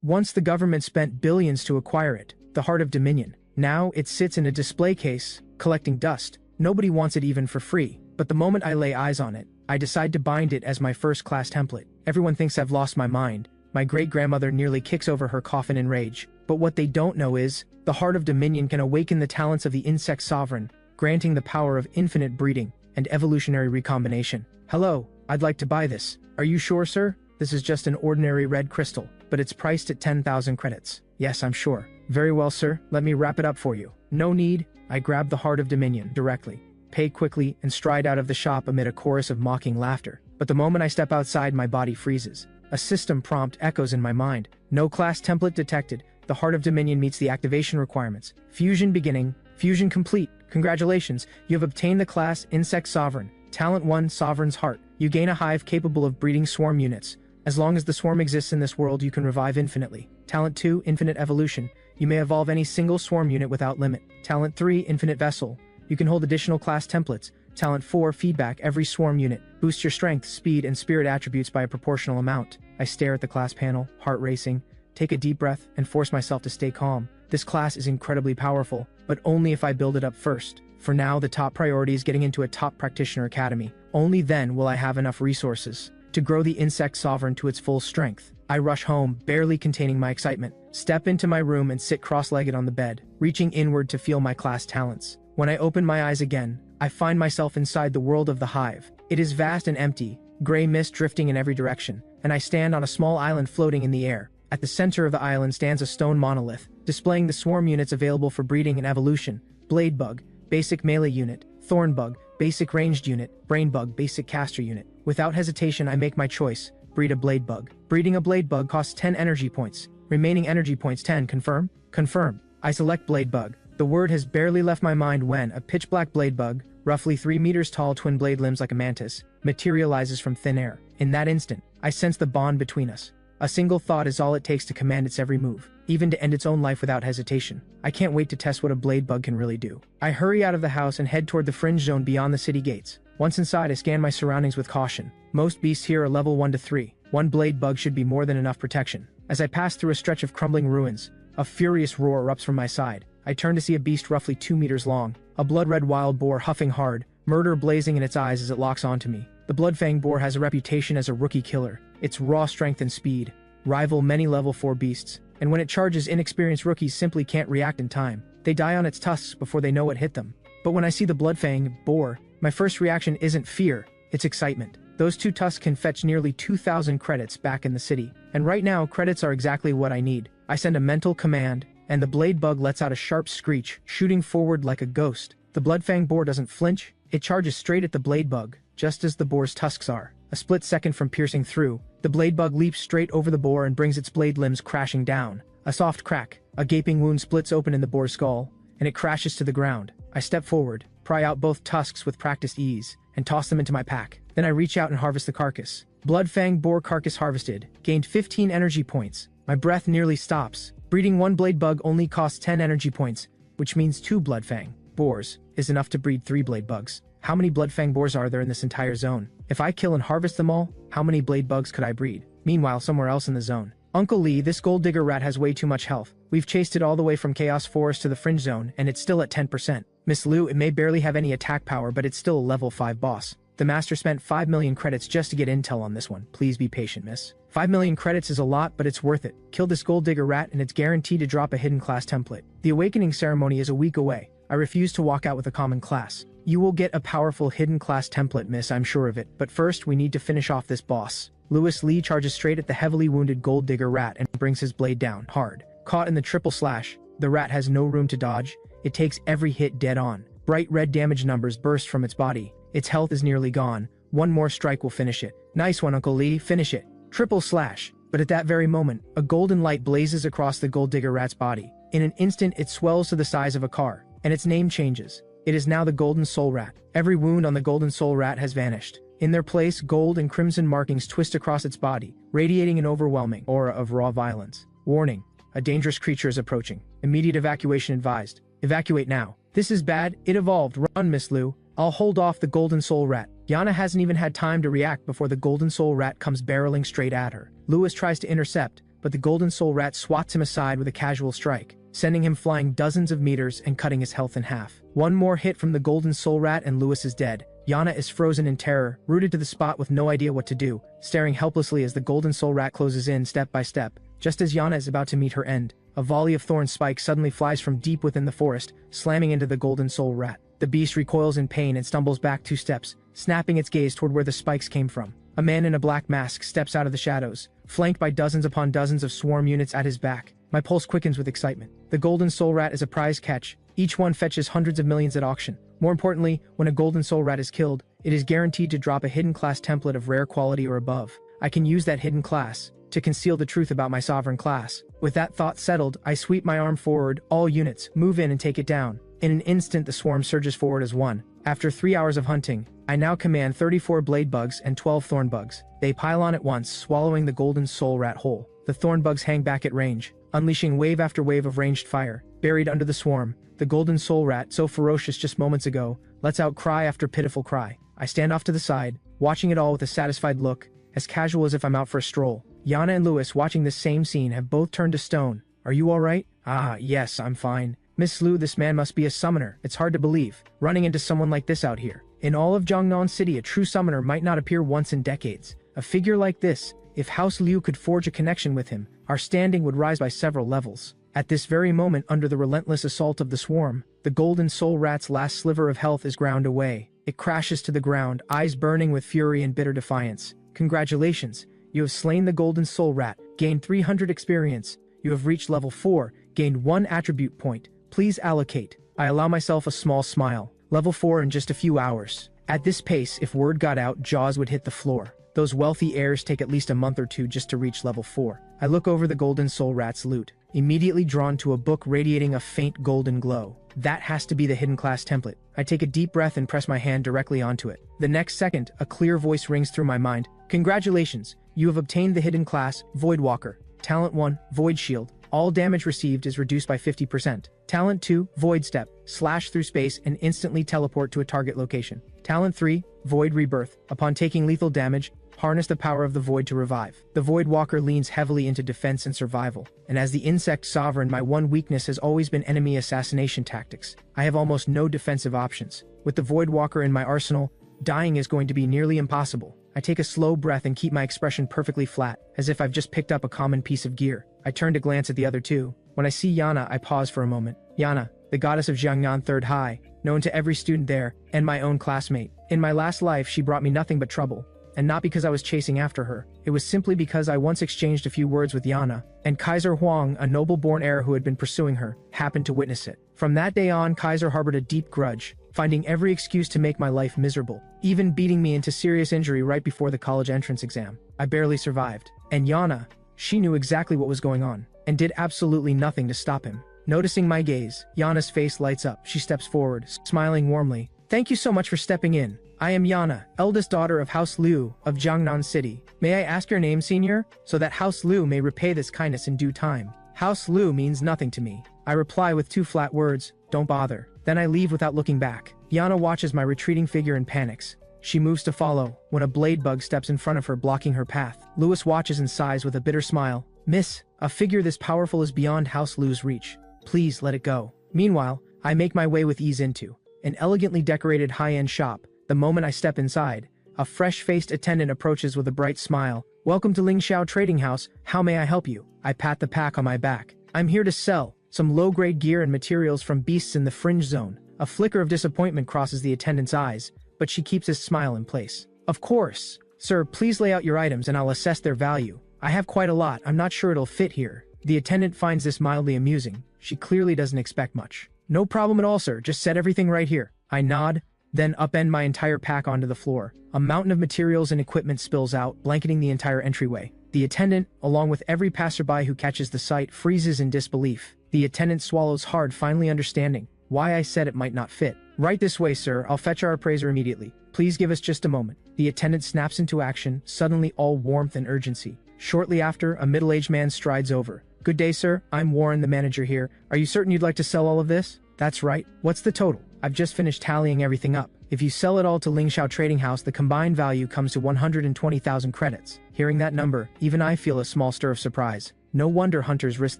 Once the government spent billions to acquire it, the Heart of Dominion. Now it sits in a display case, collecting dust. Nobody wants it even for free. But the moment I lay eyes on it, I decide to bind it as my first-class template. Everyone thinks I've lost my mind. My great-grandmother nearly kicks over her coffin in rage. But what they don't know is, the Heart of Dominion can awaken the talents of the insect sovereign, granting the power of infinite breeding and evolutionary recombination. Hello, I'd like to buy this. Are you sure, sir? This is just an ordinary red crystal, but it's priced at 10,000 credits. Yes, I'm sure. Very well, sir. Let me wrap it up for you. No need. I grab the Heart of Dominion directly, pay quickly, and stride out of the shop amid a chorus of mocking laughter. But the moment I step outside, my body freezes. A system prompt echoes in my mind. No class template detected. The Heart of Dominion meets the activation requirements. Fusion beginning. Fusion complete. Congratulations, you have obtained the class Insect Sovereign. Talent 1, Sovereign's Heart. You gain a hive capable of breeding swarm units. As long as the swarm exists in this world, you can revive infinitely. Talent 2, Infinite Evolution. You may evolve any single swarm unit without limit. Talent 3, Infinite Vessel. You can hold additional class templates. Talent 4, Feedback. Every swarm unit. Boost your strength, speed, and spirit attributes by a proportional amount. I stare at the class panel, heart racing, take a deep breath, and force myself to stay calm. This class is incredibly powerful, but only if I build it up first. For now, the top priority is getting into a top practitioner academy. Only then will I have enough resources to grow the insect sovereign to its full strength. I rush home, barely containing my excitement, step into my room and sit cross-legged on the bed, reaching inward to feel my class talents. When I open my eyes again, I find myself inside the world of the hive. It is vast and empty, gray mist drifting in every direction, and I stand on a small island floating in the air. At the center of the island stands a stone monolith, displaying the swarm units available for breeding and evolution. Bladebug, basic melee unit. Thornbug, basic ranged unit. Brainbug, basic caster unit. Without hesitation, I make my choice. Breed a Bladebug. Breeding a Bladebug costs 10 energy points. Remaining energy points 10. Confirm? Confirm. I select Bladebug. The word has barely left my mind when a pitch-black Bladebug, roughly 3 meters tall, twin blade limbs like a mantis, materializes from thin air. In that instant, I sense the bond between us. A single thought is all it takes to command its every move, even to end its own life without hesitation. I can't wait to test what a Bladebug can really do. I hurry out of the house and head toward the fringe zone beyond the city gates. Once inside, I scan my surroundings with caution. Most beasts here are level 1 to 3. One Bladebug should be more than enough protection. As I pass through a stretch of crumbling ruins, a furious roar erupts from my side. I turn to see a beast roughly 2 meters long, a blood-red wild boar huffing hard, murder blazing in its eyes as it locks onto me. The Bloodfang boar has a reputation as a rookie killer. Its raw strength and speed rival many level 4 beasts, and when it charges, inexperienced rookies simply can't react in time. They die on its tusks before they know what hit them. But when I see the Bloodfang boar, my first reaction isn't fear, it's excitement. Those 2 tusks can fetch nearly 2,000 credits back in the city, and right now credits are exactly what I need. I send a mental command, and the Bladebug lets out a sharp screech, shooting forward like a ghost. The Bloodfang boar doesn't flinch, it charges straight at the Bladebug, just as the boar's tusks are. A split second from piercing through, the Bladebug leaps straight over the boar and brings its blade limbs crashing down. A soft crack, a gaping wound splits open in the boar's skull, and it crashes to the ground. I step forward, pry out both tusks with practiced ease, and toss them into my pack. Then I reach out and harvest the carcass. Bloodfang boar carcass harvested, gained 15 energy points. My breath nearly stops. Breeding one Bladebug only costs 10 energy points, which means 2 Bloodfang boars is enough to breed 3 Bladebugs. How many Bloodfang boars are there in this entire zone? If I kill and harvest them all, how many Bladebugs could I breed? Meanwhile, somewhere else in the zone, Uncle Lee, this gold digger rat has way too much health. We've chased it all the way from Chaos Forest to the Fringe Zone, and it's still at 10%. Miss Lu, it may barely have any attack power, but it's still a level 5 boss. The master spent 5 million credits just to get intel on this one. Please be patient, miss. 5 million credits is a lot, but it's worth it. Kill this gold digger rat and it's guaranteed to drop a hidden class template. The awakening ceremony is a week away. I refuse to walk out with a common class. You will get a powerful hidden class template, miss, I'm sure of it. But first, we need to finish off this boss. Louis Lee charges straight at the heavily wounded gold digger rat and brings his blade down hard. Caught in the triple slash, the rat has no room to dodge. It takes every hit dead on. Bright red damage numbers burst from its body. Its health is nearly gone. One more strike will finish it. Nice one, Uncle Lee, finish it. Triple slash. But at that very moment, a golden light blazes across the gold digger rat's body. In an instant, it swells to the size of a car, and its name changes. It is now the Golden Soul Rat. Every wound on the Golden Soul Rat has vanished. In their place, gold and crimson markings twist across its body, radiating an overwhelming aura of raw violence. Warning: a dangerous creature is approaching. Immediate evacuation advised. Evacuate now. This is bad. It evolved. Run, Miss Lu. I'll hold off the Golden Soul Rat. Yana hasn't even had time to react before the Golden Soul Rat comes barreling straight at her. Louis tries to intercept, but the golden soul rat swats him aside with a casual strike, sending him flying dozens of meters and cutting his health in half. One more hit from the golden soul rat and Lewis is dead. Yana is frozen in terror, rooted to the spot with no idea what to do, staring helplessly as the golden soul rat closes in step by step. Just as Yana is about to meet her end, a volley of thorn spikes suddenly flies from deep within the forest, slamming into the golden soul rat. The beast recoils in pain and stumbles back 2 steps, snapping its gaze toward where the spikes came from. A man in a black mask steps out of the shadows, flanked by dozens upon dozens of swarm units at his back. My pulse quickens with excitement. The golden soul rat is a prize catch. Each one fetches hundreds of millions at auction. More importantly, when a golden soul rat is killed, it is guaranteed to drop a hidden class template of rare quality or above. I can use that hidden class to conceal the truth about my sovereign class. With that thought settled, I sweep my arm forward. All units, move in and take it down. In an instant, the swarm surges forward as one. After 3 hours of hunting, I now command 34 blade bugs and 12 thorn bugs. They pile on at once, swallowing the golden soul rat whole. The thorn bugs hang back at range, unleashing wave after wave of ranged fire. Buried under the swarm, the golden soul rat, so ferocious just moments ago, lets out cry after pitiful cry. I stand off to the side, watching it all with a satisfied look, as casual as if I'm out for a stroll. Yana and Lewis, watching this same scene, have both turned to stone. Are you alright? Ah, yes, I'm fine. Miss Liu, this man must be a summoner. It's hard to believe, running into someone like this out here. In all of Jiangnan City, a true summoner might not appear once in decades. A figure like this, if House Liu could forge a connection with him, our standing would rise by several levels. At this very moment, under the relentless assault of the swarm, the golden soul rat's last sliver of health is ground away. It crashes to the ground, eyes burning with fury and bitter defiance. Congratulations, you have slain the golden soul rat, gained 300 experience. You have reached level 4, gained 1 attribute point. Please allocate. I allow myself a small smile. Level 4 in just a few hours. At this pace, if word got out, jaws would hit the floor. Those wealthy heirs take at least a month or 2 just to reach level 4. I look over the golden soul rat's loot, immediately drawn to a book radiating a faint golden glow. That has to be the hidden class template. I take a deep breath and press my hand directly onto it. The next second, a clear voice rings through my mind. Congratulations, you have obtained the hidden class, Voidwalker. Talent 1, Void Shield. All damage received is reduced by 50%. Talent 2, Void Step. Slash through space and instantly teleport to a target location. Talent 3, Void Rebirth. Upon taking lethal damage, harness the power of the Void to revive. The Void Walker leans heavily into defense and survival, and as the insect sovereign, my one weakness has always been enemy assassination tactics. I have almost no defensive options. With the Void Walker in my arsenal, dying is going to be nearly impossible. I take a slow breath and keep my expression perfectly flat, as if I've just picked up a common piece of gear. I turn to glance at the other two. When I see Yana, I pause for a moment. Yana, the goddess of Jiangnan Third High, known to every student there, and my own classmate. In my last life, she brought me nothing but trouble. And not because I was chasing after her. It was simply because I once exchanged a few words with Yana, and Kaiser Huang, a noble-born heir who had been pursuing her, happened to witness it. From that day on, Kaiser harbored a deep grudge, finding every excuse to make my life miserable, even beating me into serious injury right before the college entrance exam. I barely survived. And Yana, she knew exactly what was going on, and did absolutely nothing to stop him. Noticing my gaze, Yana's face lights up. She steps forward, smiling warmly. Thank you so much for stepping in. I am Yana, eldest daughter of House Liu of Jiangnan City. May I ask your name, senior? So that House Liu may repay this kindness in due time. House Liu means nothing to me. I reply with 2 flat words, don't bother. Then I leave without looking back. Yana watches my retreating figure and panics. She moves to follow, when a blade bug steps in front of her, blocking her path. Lewis watches and sighs with a bitter smile. Miss, a figure this powerful is beyond House Liu's reach. Please let it go. Meanwhile, I make my way with ease into an elegantly decorated high-end shop. The moment I step inside, a fresh-faced attendant approaches with a bright smile. Welcome to Lingxiao Trading House. How may I help you? I pat the pack on my back. I'm here to sell some low-grade gear and materials from beasts in the fringe zone. A flicker of disappointment crosses the attendant's eyes, but she keeps his smile in place. Of course. Sir, please lay out your items and I'll assess their value. I have quite a lot. I'm not sure it'll fit here. The attendant finds this mildly amusing. She clearly doesn't expect much. No problem at all, sir. Just set everything right here. I nod, then upend my entire pack onto the floor. A mountain of materials and equipment spills out, blanketing the entire entryway. The attendant, along with every passerby who catches the sight, freezes in disbelief. The attendant swallows hard, finally understanding why I said it might not fit. Right this way, sir. I'll fetch our appraiser immediately. Please give us just a moment. The attendant snaps into action, suddenly all warmth and urgency. Shortly after, a middle-aged man strides over. Good day, sir. I'm Warren, the manager here. Are you certain you'd like to sell all of this? That's right. What's the total? I've just finished tallying everything up. If you sell it all to Lingxiao Trading House, the combined value comes to 120,000 credits. Hearing that number, even I feel a small stir of surprise. No wonder hunters risk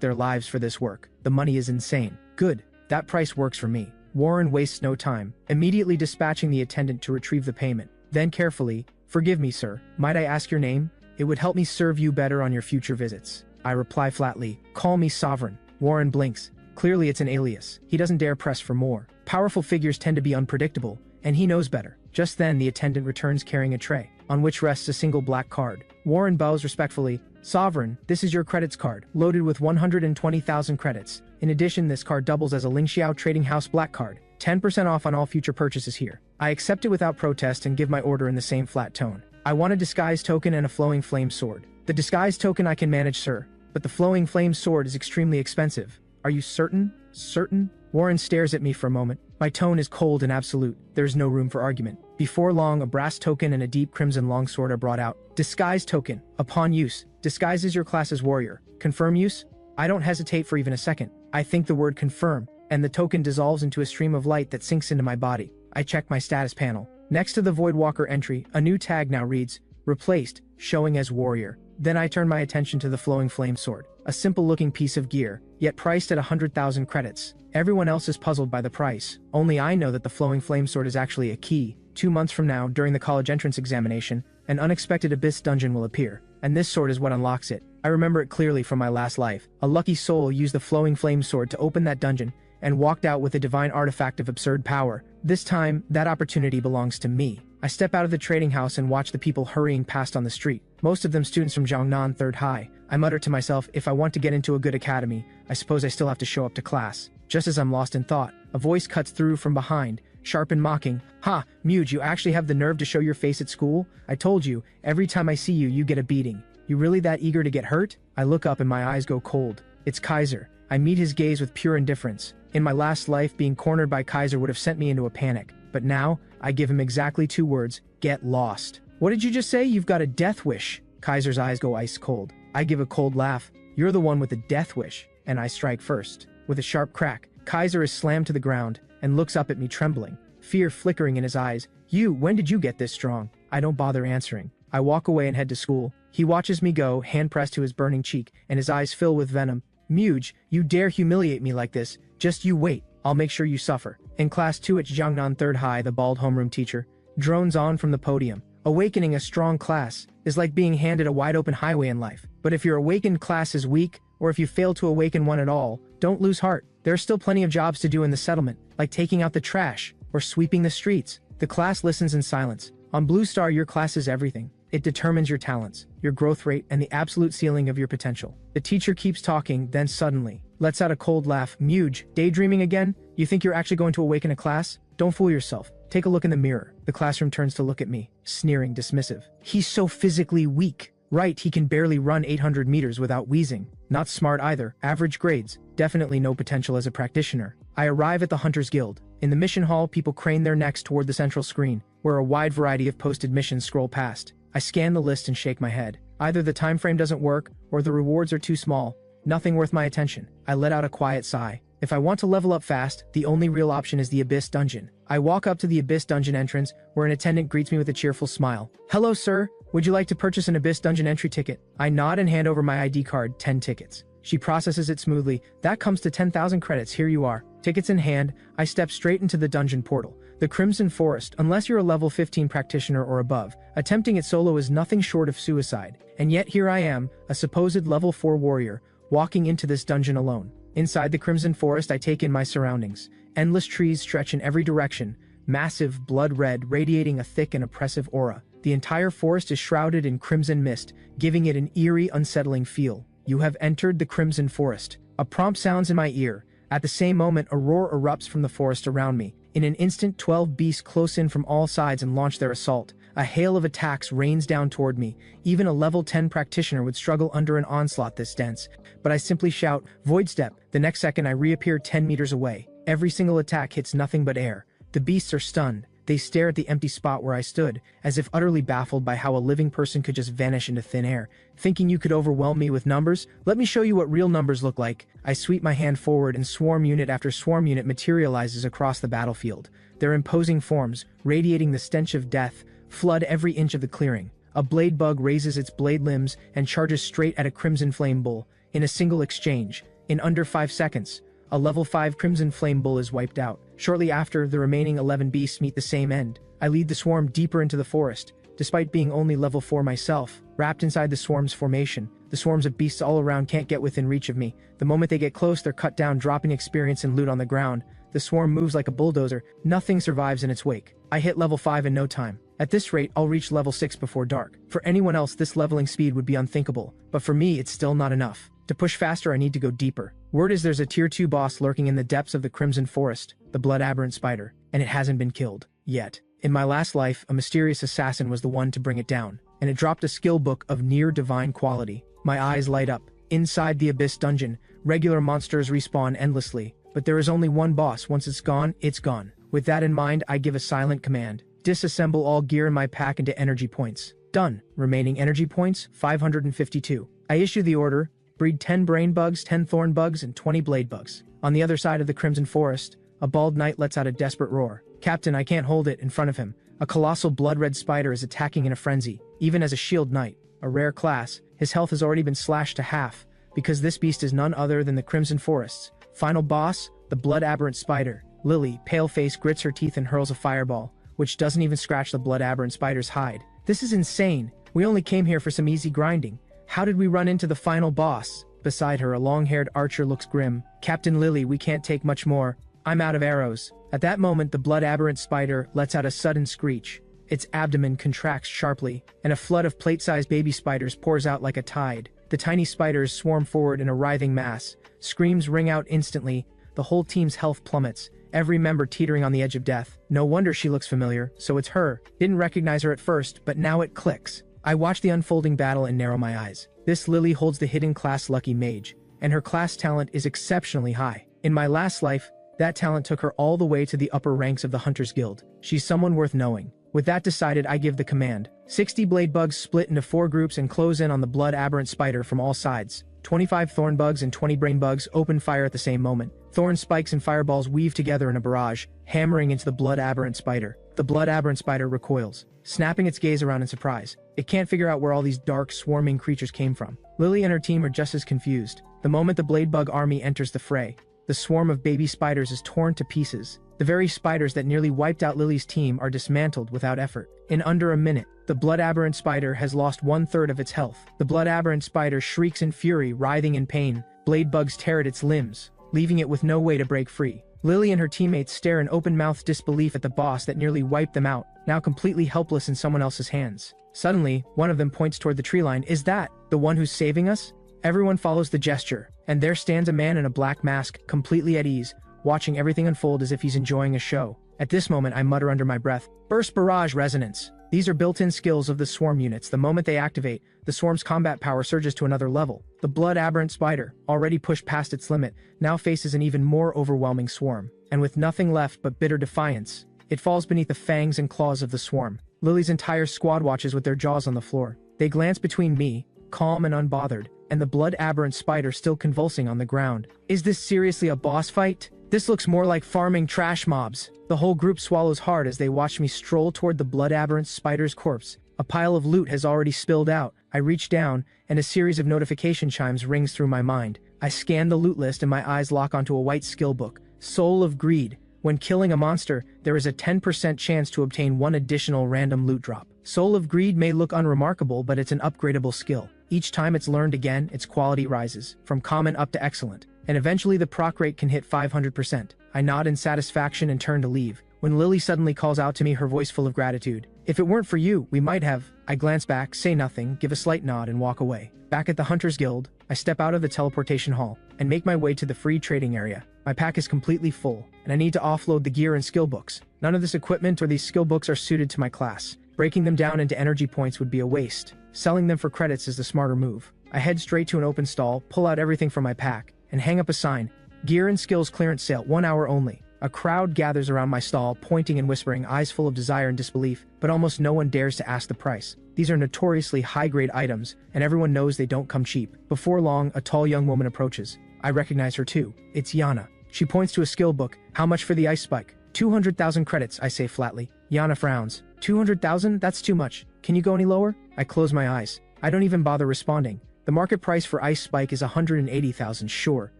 their lives for this work. The money is insane. Good. That price works for me. Warren wastes no time, immediately dispatching the attendant to retrieve the payment. Then carefully, "Forgive me, sir. Might I ask your name? It would help me serve you better on your future visits." I reply flatly, "Call me Sovereign." Warren blinks. Clearly it's an alias. He doesn't dare press for more. Powerful figures tend to be unpredictable, and he knows better. Just then the attendant returns carrying a tray, on which rests a single black card. Warren bows respectfully. "Sovereign, this is your credits card, loaded with 120,000 credits. In addition, this card doubles as a Lingxiao Trading House black card. 10% off on all future purchases here." I accept it without protest and give my order in the same flat tone. "I want a disguise token and a flowing flame sword." "The disguise token I can manage, sir, but the flowing flame sword is extremely expensive." "Are you certain?" "Certain?" Warren stares at me for a moment. My tone is cold and absolute. There is no room for argument. Before long, a brass token and a deep crimson longsword are brought out. "Disguise token. Upon use, disguises your class as warrior. Confirm use?" I don't hesitate for even a second. I think the word confirm, and the token dissolves into a stream of light that sinks into my body. I check my status panel. Next to the Voidwalker entry, a new tag now reads, "Replaced, showing as warrior." Then I turn my attention to the flowing flame sword, a simple-looking piece of gear, yet priced at 100,000 credits. Everyone else is puzzled by the price. Only I know that the flowing flame sword is actually a key. 2 months from now, during the college entrance examination, an unexpected abyss dungeon will appear, and this sword is what unlocks it. I remember it clearly from my last life. A lucky soul used the flowing flame sword to open that dungeon, and walked out with a divine artifact of absurd power. This time, that opportunity belongs to me. I step out of the trading house and watch the people hurrying past on the street, most of them students from Jiangnan 3rd High. I mutter to myself, if I want to get into a good academy, I suppose I still have to show up to class. Just as I'm lost in thought, a voice cuts through from behind, sharp and mocking. "Ha, Muge, you actually have the nerve to show your face at school? I told you, every time I see you, you get a beating. You really that eager to get hurt?" I look up and my eyes go cold. It's Kaiser. I meet his gaze with pure indifference. In my last life, being cornered by Kaiser would have sent me into a panic. But now, I give him exactly 2 words: get lost. "What did you just say? You've got a death wish." Kaiser's eyes go ice cold. I give a cold laugh. "You're the one with the death wish." And I strike first. With a sharp crack, Kaiser is slammed to the ground and looks up at me trembling, fear flickering in his eyes. When did you get this strong?" I don't bother answering. I walk away and head to school. He watches me go, hand pressed to his burning cheek, and his eyes fill with venom. "Muge, you dare humiliate me like this? Just you wait. I'll make sure you suffer." In class 2 at Jiangnan 3rd High, the bald homeroom teacher drones on from the podium. Awakening a strong class is like being handed a wide-open highway in life. But if your awakened class is weak, or if you fail to awaken one at all, don't lose heart. There are still plenty of jobs to do in the settlement, like taking out the trash or sweeping the streets. The class listens in silence. On Blue Star, your class is everything. It determines your talents, your growth rate, and the absolute ceiling of your potential. The teacher keeps talking, then suddenly lets out a cold laugh. "Muge, daydreaming again? You think you're actually going to awaken a class? Don't fool yourself. Take a look in the mirror." The classroom turns to look at me, sneering, dismissive. "He's so physically weak." Right, he can barely run 800 meters without wheezing. Not smart either, average grades, definitely no potential as a practitioner. I arrive at the Hunters Guild. In the mission hall, people crane their necks toward the central screen, where a wide variety of posted missions scroll past. I scan the list and shake my head. Either the time frame doesn't work, or the rewards are too small. Nothing worth my attention. I let out a quiet sigh. If I want to level up fast, the only real option is the Abyss Dungeon. I walk up to the Abyss Dungeon entrance, where an attendant greets me with a cheerful smile. "Hello, sir. Would you like to purchase an Abyss Dungeon entry ticket?" I nod and hand over my ID card, 10 tickets. She processes it smoothly. "That comes to 10,000 credits, here you are." Tickets in hand, I step straight into the dungeon portal. The Crimson Forest, unless you're a level 15 practitioner or above, attempting it solo is nothing short of suicide. And yet here I am, a supposed level 4 warrior, walking into this dungeon alone. Inside the Crimson Forest, I take in my surroundings. Endless trees stretch in every direction, massive, blood red, radiating a thick and oppressive aura. The entire forest is shrouded in crimson mist, giving it an eerie, unsettling feel. "You have entered the Crimson Forest." A prompt sounds in my ear. At the same moment, a roar erupts from the forest around me. In an instant, 12 beasts close in from all sides and launch their assault. A hail of attacks rains down toward me. Even a level 10 practitioner would struggle under an onslaught this dense. But I simply shout, "Void Step." The next second, I reappear 10 meters away. Every single attack hits nothing but air. The beasts are stunned. They stare at the empty spot where I stood, as if utterly baffled by how a living person could just vanish into thin air. "Thinking you could overwhelm me with numbers? Let me show you what real numbers look like." I sweep my hand forward and swarm unit after swarm unit materializes across the battlefield. Their imposing forms, radiating the stench of death, flood every inch of the clearing. A blade bug raises its blade limbs and charges straight at a crimson flame bull. In a single exchange, in under 5 seconds, a level 5 Crimson Flame Bull is wiped out. Shortly after, the remaining 11 beasts meet the same end. I lead the swarm deeper into the forest. Despite being only level 4 myself, wrapped inside the swarm's formation, the swarms of beasts all around can't get within reach of me. The moment they get close, they're cut down, dropping experience and loot on the ground. The swarm moves like a bulldozer. Nothing survives in its wake. I hit level 5 in no time. At this rate, I'll reach level 6 before dark. For anyone else, this leveling speed would be unthinkable, but for me, it's still not enough. To push faster, I need to go deeper. Word is there's a tier 2 boss lurking in the depths of the Crimson Forest, the Blood Aberrant Spider, and it hasn't been killed yet. In my last life, a mysterious assassin was the one to bring it down, and it dropped a skill book of near divine quality. My eyes light up. Inside the Abyss dungeon, regular monsters respawn endlessly, but there is only one boss. Once it's gone, it's gone. With that in mind, I give a silent command. Disassemble all gear in my pack into energy points. Done. Remaining energy points, 552. I issue the order, breed 10 brain bugs, 10 thorn bugs, and 20 blade bugs. On the other side of the Crimson Forest, a bald knight lets out a desperate roar. Captain, I can't hold it. In front of him, a colossal blood-red spider is attacking in a frenzy. Even as a shield knight, a rare class, his health has already been slashed to half, because this beast is none other than the Crimson Forest's final boss, the Blood Aberrant Spider. Lily, pale-face, grits her teeth and hurls a fireball, which doesn't even scratch the Blood Aberrant Spider's hide. This is insane. We only came here for some easy grinding. How did we run into the final boss? Beside her, a long-haired archer looks grim. Captain Lily, we can't take much more. I'm out of arrows. At that moment, the Blood Aberrant Spider lets out a sudden screech. Its abdomen contracts sharply, and a flood of plate-sized baby spiders pours out like a tide. The tiny spiders swarm forward in a writhing mass. Screams ring out instantly. The whole team's health plummets, every member teetering on the edge of death. No wonder she looks familiar, so it's her. Didn't recognize her at first, but now it clicks. I watch the unfolding battle and narrow my eyes. This Lily holds the hidden class Lucky Mage, and her class talent is exceptionally high. In my last life, that talent took her all the way to the upper ranks of the Hunters Guild. She's someone worth knowing. With that decided, I give the command. 60 blade bugs split into 4 groups and close in on the Blood Aberrant Spider from all sides. 25 thorn bugs and 20 brain bugs open fire at the same moment. Thorn spikes and fireballs weave together in a barrage, hammering into the Blood Aberrant Spider. The Blood Aberrant Spider recoils, snapping its gaze around in surprise. It can't figure out where all these dark, swarming creatures came from. Lily and her team are just as confused. The moment the blade bug army enters the fray, the swarm of baby spiders is torn to pieces. The very spiders that nearly wiped out Lily's team are dismantled without effort. In under a minute, the Blood Aberrant Spider has lost 1/3 of its health. The Blood Aberrant Spider shrieks in fury, writhing in pain. Blade bugs tear at its limbs, leaving it with no way to break free. Lily and her teammates stare in open-mouthed disbelief at the boss that nearly wiped them out, now completely helpless in someone else's hands. Suddenly, one of them points toward the tree line. Is that the one who's saving us? Everyone follows the gesture, and there stands a man in a black mask, completely at ease, watching everything unfold as if he's enjoying a show. At this moment, I mutter under my breath, "Burst Barrage Resonance." These are built-in skills of the swarm units. The moment they activate, the swarm's combat power surges to another level. The Blood Aberrant Spider, already pushed past its limit, now faces an even more overwhelming swarm. And with nothing left but bitter defiance, it falls beneath the fangs and claws of the swarm. Lily's entire squad watches with their jaws on the floor. They glance between me, calm and unbothered, and the Blood Aberrant Spider still convulsing on the ground. Is this seriously a boss fight? This looks more like farming trash mobs. The whole group swallows hard as they watch me stroll toward the Blood Aberrant Spider's corpse. A pile of loot has already spilled out. I reach down, and a series of notification chimes rings through my mind. I scan the loot list and my eyes lock onto a white skill book. Soul of Greed. When killing a monster, there is a 10% chance to obtain 1 additional random loot drop. Soul of Greed may look unremarkable, but it's an upgradable skill. Each time it's learned again, its quality rises, from common up to excellent, and eventually the proc rate can hit 500%. I nod in satisfaction and turn to leave, when Lily suddenly calls out to me, her voice full of gratitude. "If it weren't for you, we might have." I glance back, say nothing, give a slight nod, and walk away. Back at the Hunters Guild, I step out of the teleportation hall and make my way to the free trading area. My pack is completely full, and I need to offload the gear and skill books. None of this equipment or these skill books are suited to my class. Breaking them down into energy points would be a waste. Selling them for credits is the smarter move. I head straight to an open stall, pull out everything from my pack, and hang up a sign. Gear and skills clearance sale, 1 hour only. A crowd gathers around my stall, pointing and whispering, eyes full of desire and disbelief, but almost no one dares to ask the price. These are notoriously high-grade items, and everyone knows they don't come cheap. Before long, a tall young woman approaches. I recognize her too. It's Yana. She points to a skill book. "How much for the ice spike?" 200,000 credits, I say flatly. Yana frowns. 200,000? That's too much. Can you go any lower? I close my eyes. I don't even bother responding. The The market price for Ice Spike is 180,000, sure,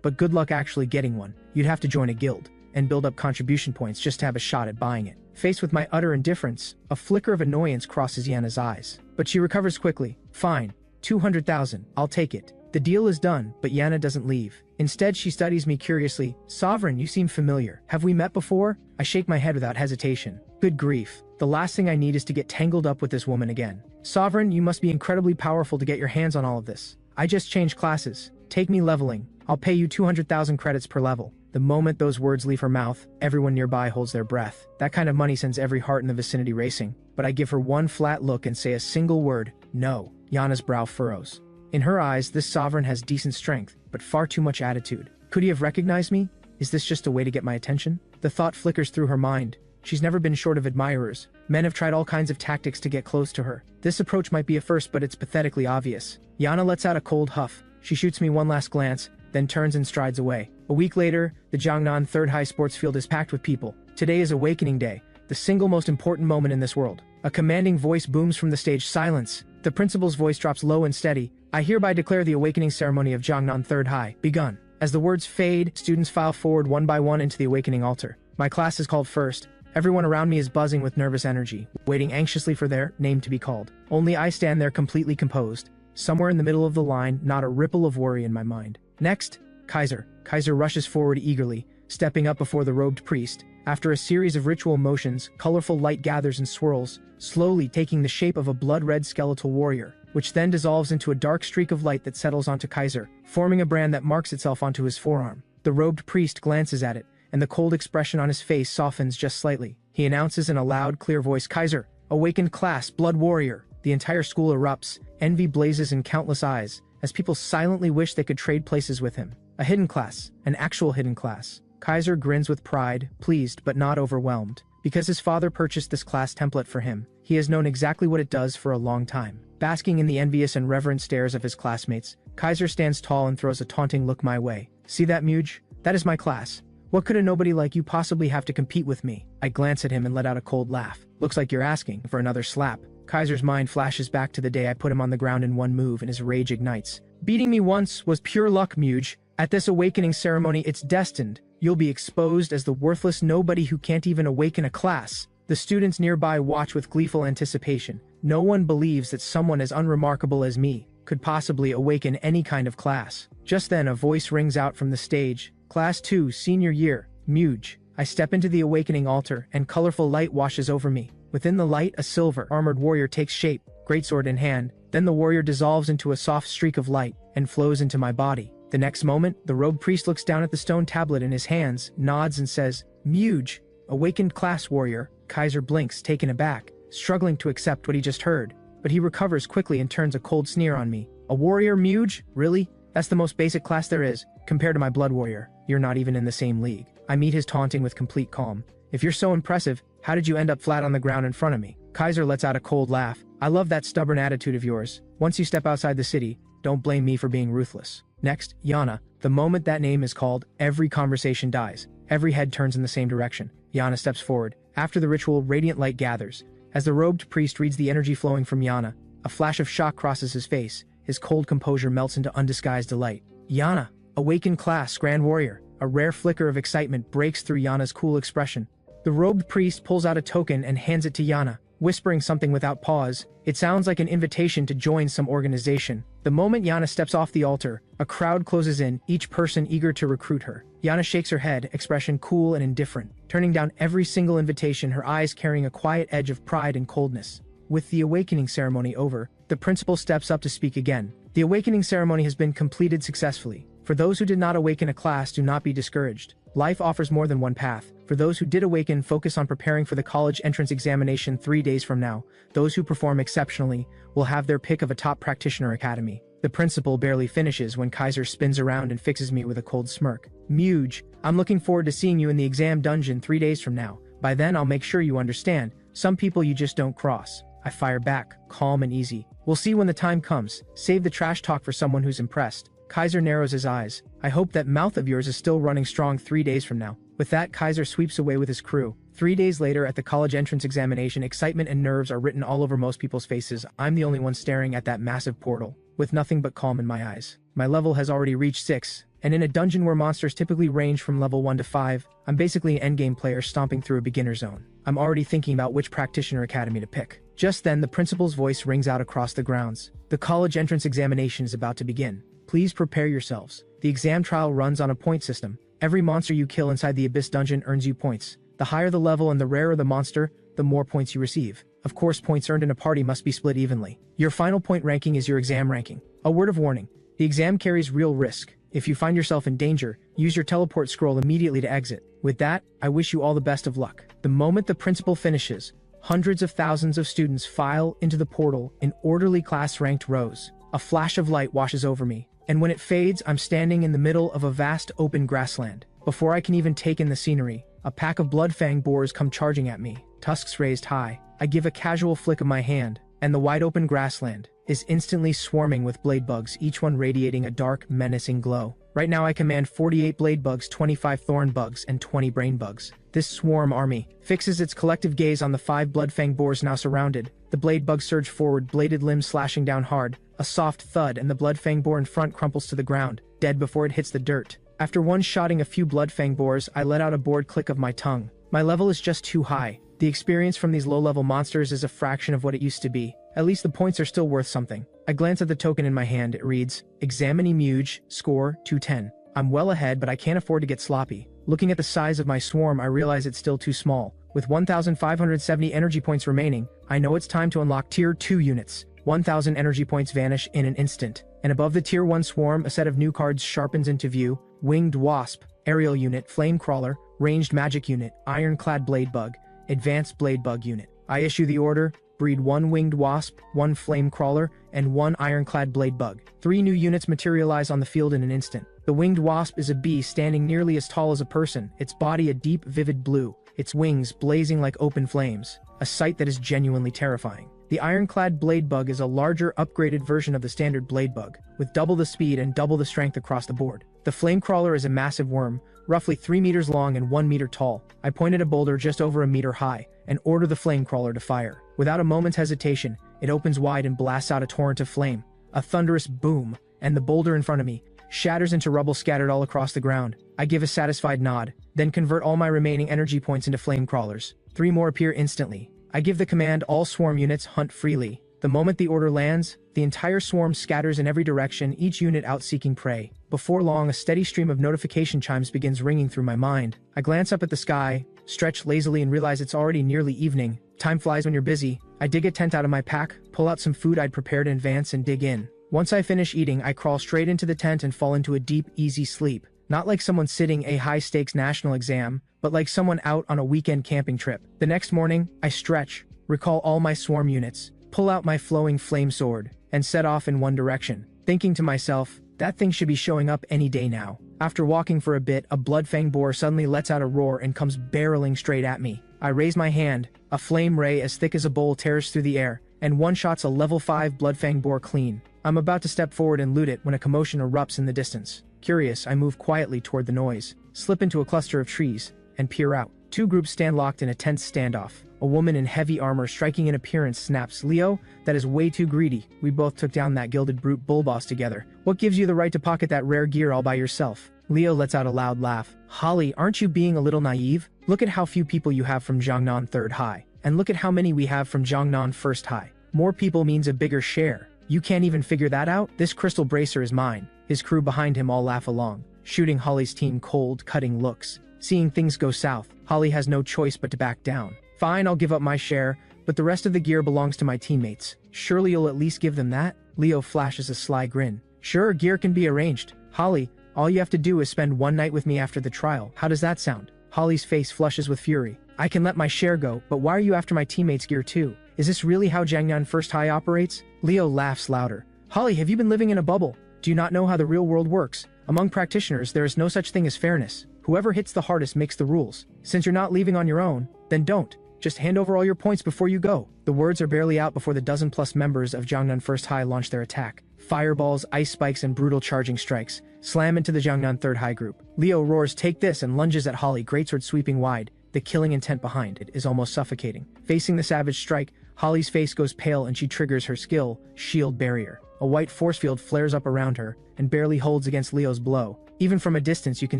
but good luck actually getting one. You'd have to join a guild and build up contribution points just to have a shot at buying it. Faced with my utter indifference, a flicker of annoyance crosses Yana's eyes. But she recovers quickly. Fine, 200,000, I'll take it. The deal is done, but Yana doesn't leave. Instead, she studies me curiously. Sovereign, you seem familiar. Have we met before? I shake my head without hesitation. Good grief. The last thing I need is to get tangled up with this woman again. Sovereign, you must be incredibly powerful to get your hands on all of this. I just changed classes. Take me leveling. I'll pay you 200,000 credits per level. The moment those words leave her mouth, everyone nearby holds their breath. That kind of money sends every heart in the vicinity racing. But I give her one flat look and say a single word, no. Yana's brow furrows. In her eyes, this sovereign has decent strength, but far too much attitude. Could he have recognized me? Is this just a way to get my attention? The thought flickers through her mind. She's never been short of admirers. Men have tried all kinds of tactics to get close to her. This approach might be a first, but it's pathetically obvious. Yana lets out a cold huff. She shoots me one last glance, then turns and strides away. A week later, the Jiangnan Third High Sports Field is packed with people. Today is Awakening Day, the single most important moment in this world. A commanding voice booms from the stage. Silence. The principal's voice drops low and steady. I hereby declare the awakening ceremony of Jiangnan Third High begun. As the words fade, students file forward one by one into the awakening altar. My class is called first. Everyone around me is buzzing with nervous energy, waiting anxiously for their name to be called. Only I stand there completely composed. Somewhere in the middle of the line, not a ripple of worry in my mind. Next, Kaiser. Kaiser rushes forward eagerly, stepping up before the robed priest. After a series of ritual motions, colorful light gathers and swirls, slowly taking the shape of a blood-red skeletal warrior, which then dissolves into a dark streak of light that settles onto Kaiser, forming a brand that marks itself onto his forearm. The robed priest glances at it, and the cold expression on his face softens just slightly. He announces in a loud, clear voice, Kaiser, awakened class, blood warrior. The entire school erupts, envy blazes in countless eyes, as people silently wish they could trade places with him. A hidden class, an actual hidden class. Kaiser grins with pride, pleased but not overwhelmed. Because his father purchased this class template for him, he has known exactly what it does for a long time. Basking in the envious and reverent stares of his classmates, Kaiser stands tall and throws a taunting look my way. See that, Muge? That is my class. What could a nobody like you possibly have to compete with me? I glance at him and let out a cold laugh. Looks like you're asking for another slap. Kaiser's mind flashes back to the day I put him on the ground in one move and his rage ignites. Beating me once was pure luck, Muge. At this awakening ceremony, it's destined. You'll be exposed as the worthless nobody who can't even awaken a class. The students nearby watch with gleeful anticipation. No one believes that someone as unremarkable as me could possibly awaken any kind of class. Just then a voice rings out from the stage. Class 2, senior year, Muge. I step into the awakening altar and colorful light washes over me. Within the light, a silver, armored warrior takes shape, greatsword in hand. Then the warrior dissolves into a soft streak of light and flows into my body. The next moment, the robed priest looks down at the stone tablet in his hands, nods and says, Muge, awakened class warrior. Kaiser blinks, taken aback, struggling to accept what he just heard. But he recovers quickly and turns a cold sneer on me. A warrior, Muge? Really? That's the most basic class there is. Compared to my blood warrior, you're not even in the same league. I meet his taunting with complete calm. If you're so impressive, how did you end up flat on the ground in front of me? Kaiser lets out a cold laugh. I love that stubborn attitude of yours. Once you step outside the city, don't blame me for being ruthless. Next, Yana. The moment that name is called, every conversation dies. Every head turns in the same direction. Yana steps forward. After the ritual, radiant light gathers. As the robed priest reads the energy flowing from Yana, a flash of shock crosses his face. His cold composure melts into undisguised delight. Yana, awakened class, grand warrior. A rare flicker of excitement breaks through Yana's cool expression. The robed priest pulls out a token and hands it to Yana, whispering something without pause. It sounds like an invitation to join some organization. The moment Yana steps off the altar, a crowd closes in, each person eager to recruit her. Yana shakes her head, expression cool and indifferent, turning down every single invitation, her eyes carrying a quiet edge of pride and coldness. With the awakening ceremony over, the principal steps up to speak again. The awakening ceremony has been completed successfully. For those who did not awaken a class, do not be discouraged. Life offers more than one path. For those who did awaken, focus on preparing for the college entrance examination 3 days from now. Those who perform exceptionally will have their pick of a top practitioner academy. The principal barely finishes when Kaiser spins around and fixes me with a cold smirk. Muge, I'm looking forward to seeing you in the exam dungeon 3 days from now. By then I'll make sure you understand. Some people you just don't cross. I fire back, calm and easy. We'll see when the time comes. Save the trash talk for someone who's impressed. Kaiser narrows his eyes. I hope that mouth of yours is still running strong 3 days from now. With that, Kaiser sweeps away with his crew. 3 days later at the college entrance examination, excitement and nerves are written all over most people's faces. I'm the only one staring at that massive portal. with nothing but calm in my eyes. My level has already reached 6, and in a dungeon where monsters typically range from level 1 to 5, I'm basically an endgame player stomping through a beginner zone. I'm already thinking about which practitioner academy to pick. Just then, the principal's voice rings out across the grounds. The college entrance examination is about to begin. Please prepare yourselves. The exam trial runs on a point system. Every monster you kill inside the Abyss dungeon earns you points. The higher the level and the rarer the monster, the more points you receive. Of course, points earned in a party must be split evenly. Your final point ranking is your exam ranking. A word of warning: the exam carries real risk. If you find yourself in danger, use your teleport scroll immediately to exit. With that, I wish you all the best of luck. The moment the principal finishes, hundreds of thousands of students file into the portal in orderly class-ranked rows. A flash of light washes over me, and when it fades, I'm standing in the middle of a vast open grassland. Before I can even take in the scenery, a pack of bloodfang boars come charging at me, tusks raised high. I give a casual flick of my hand, and the wide-open grassland is instantly swarming with blade bugs, each one radiating a dark, menacing glow. Right now I command 48 blade bugs, 25 thorn bugs, and 20 brain bugs. This swarm army fixes its collective gaze on the 5 bloodfang boars now surrounded. The blade bugs surge forward, bladed limbs slashing down hard. A soft thud, and the bloodfang boar in front crumples to the ground, dead before it hits the dirt. After one-shotting a few bloodfang boars, I let out a bored click of my tongue. My level is just too high. The experience from these low-level monsters is a fraction of what it used to be. At least the points are still worth something. I glance at the token in my hand. It reads, Examine Muge, score 210. I'm well ahead, but I can't afford to get sloppy. Looking at the size of my swarm, I realize it's still too small. With 1,570 energy points remaining, I know it's time to unlock Tier 2 units. 1,000 energy points vanish in an instant, and above the Tier 1 swarm, a set of new cards sharpens into view. Winged Wasp, Aerial Unit, Flame Crawler, Ranged Magic Unit, Ironclad Blade Bug, Advanced Blade Bug Unit. I issue the order: breed 1 Winged Wasp, 1 Flame Crawler, and 1 Ironclad Blade Bug. 3 new units materialize on the field in an instant. The Winged Wasp is a bee standing nearly as tall as a person, its body a deep, vivid blue, its wings blazing like open flames, a sight that is genuinely terrifying. The Ironclad Blade Bug is a larger, upgraded version of the standard Blade Bug, with double the speed and double the strength across the board. The Flame Crawler is a massive worm, roughly 3 meters long and 1 meter tall. I point at a boulder just over a meter high, and order the Flame Crawler to fire. Without a moment's hesitation, it opens wide and blasts out a torrent of flame. A thunderous boom, and the boulder in front of me shatters into rubble scattered all across the ground. I give a satisfied nod, then convert all my remaining energy points into Flame Crawlers. 3 more appear instantly. I give the command, all swarm units hunt freely. The moment the order lands, the entire swarm scatters in every direction, each unit out seeking prey. Before long, a steady stream of notification chimes begins ringing through my mind. I glance up at the sky, stretch lazily, and realize it's already nearly evening. Time flies when you're busy. I dig a tent out of my pack, pull out some food I'd prepared in advance, and dig in. Once I finish eating, I crawl straight into the tent and fall into a deep, easy sleep. Not like someone sitting a high-stakes national exam, but like someone out on a weekend camping trip. The next morning, I stretch, recall all my swarm units, pull out my flowing flame sword, and set off in one direction, thinking to myself, that thing should be showing up any day now. After walking for a bit, a bloodfang boar suddenly lets out a roar and comes barreling straight at me. I raise my hand, a flame ray as thick as a bowl tears through the air, and one-shots a level 5 bloodfang boar clean. I'm about to step forward and loot it when a commotion erupts in the distance. Curious, I move quietly toward the noise, slip into a cluster of trees, and peer out. 2 groups stand locked in a tense standoff. A woman in heavy armor, striking in appearance, snaps, Leo, that is way too greedy. We both took down that gilded brute bull boss together. What gives you the right to pocket that rare gear all by yourself? Leo lets out a loud laugh. Holly, aren't you being a little naive? Look at how few people you have from Jiangnan 3rd High. And look at how many we have from Jiangnan 1st High. More people means a bigger share. You can't even figure that out? This crystal bracer is mine. His crew behind him all laugh along, shooting Holly's team cold, cutting looks. Seeing things go south, Holly has no choice but to back down. Fine, I'll give up my share, but the rest of the gear belongs to my teammates. Surely you'll at least give them that? Leo flashes a sly grin. Sure, gear can be arranged. Holly, all you have to do is spend one night with me after the trial. How does that sound? Holly's face flushes with fury. I can let my share go, but why are you after my teammates' gear too? Is this really how Jiangnan 1st High operates? Leo laughs louder. Holly, have you been living in a bubble? Do you not know how the real world works? Among practitioners, there is no such thing as fairness. Whoever hits the hardest makes the rules. Since you're not leaving on your own, then don't. Just hand over all your points before you go. The words are barely out before the dozen-plus members of Jiangnan 1st High launch their attack. Fireballs, ice spikes, and brutal charging strikes slam into the Jiangnan 3rd High group. Leo roars, "Take this," and lunges at Holly, greatsword sweeping wide. The killing intent behind it is almost suffocating. Facing the savage strike, Holly's face goes pale and she triggers her skill, Shield Barrier. A white force field flares up around her, and barely holds against Leo's blow. Even from a distance you can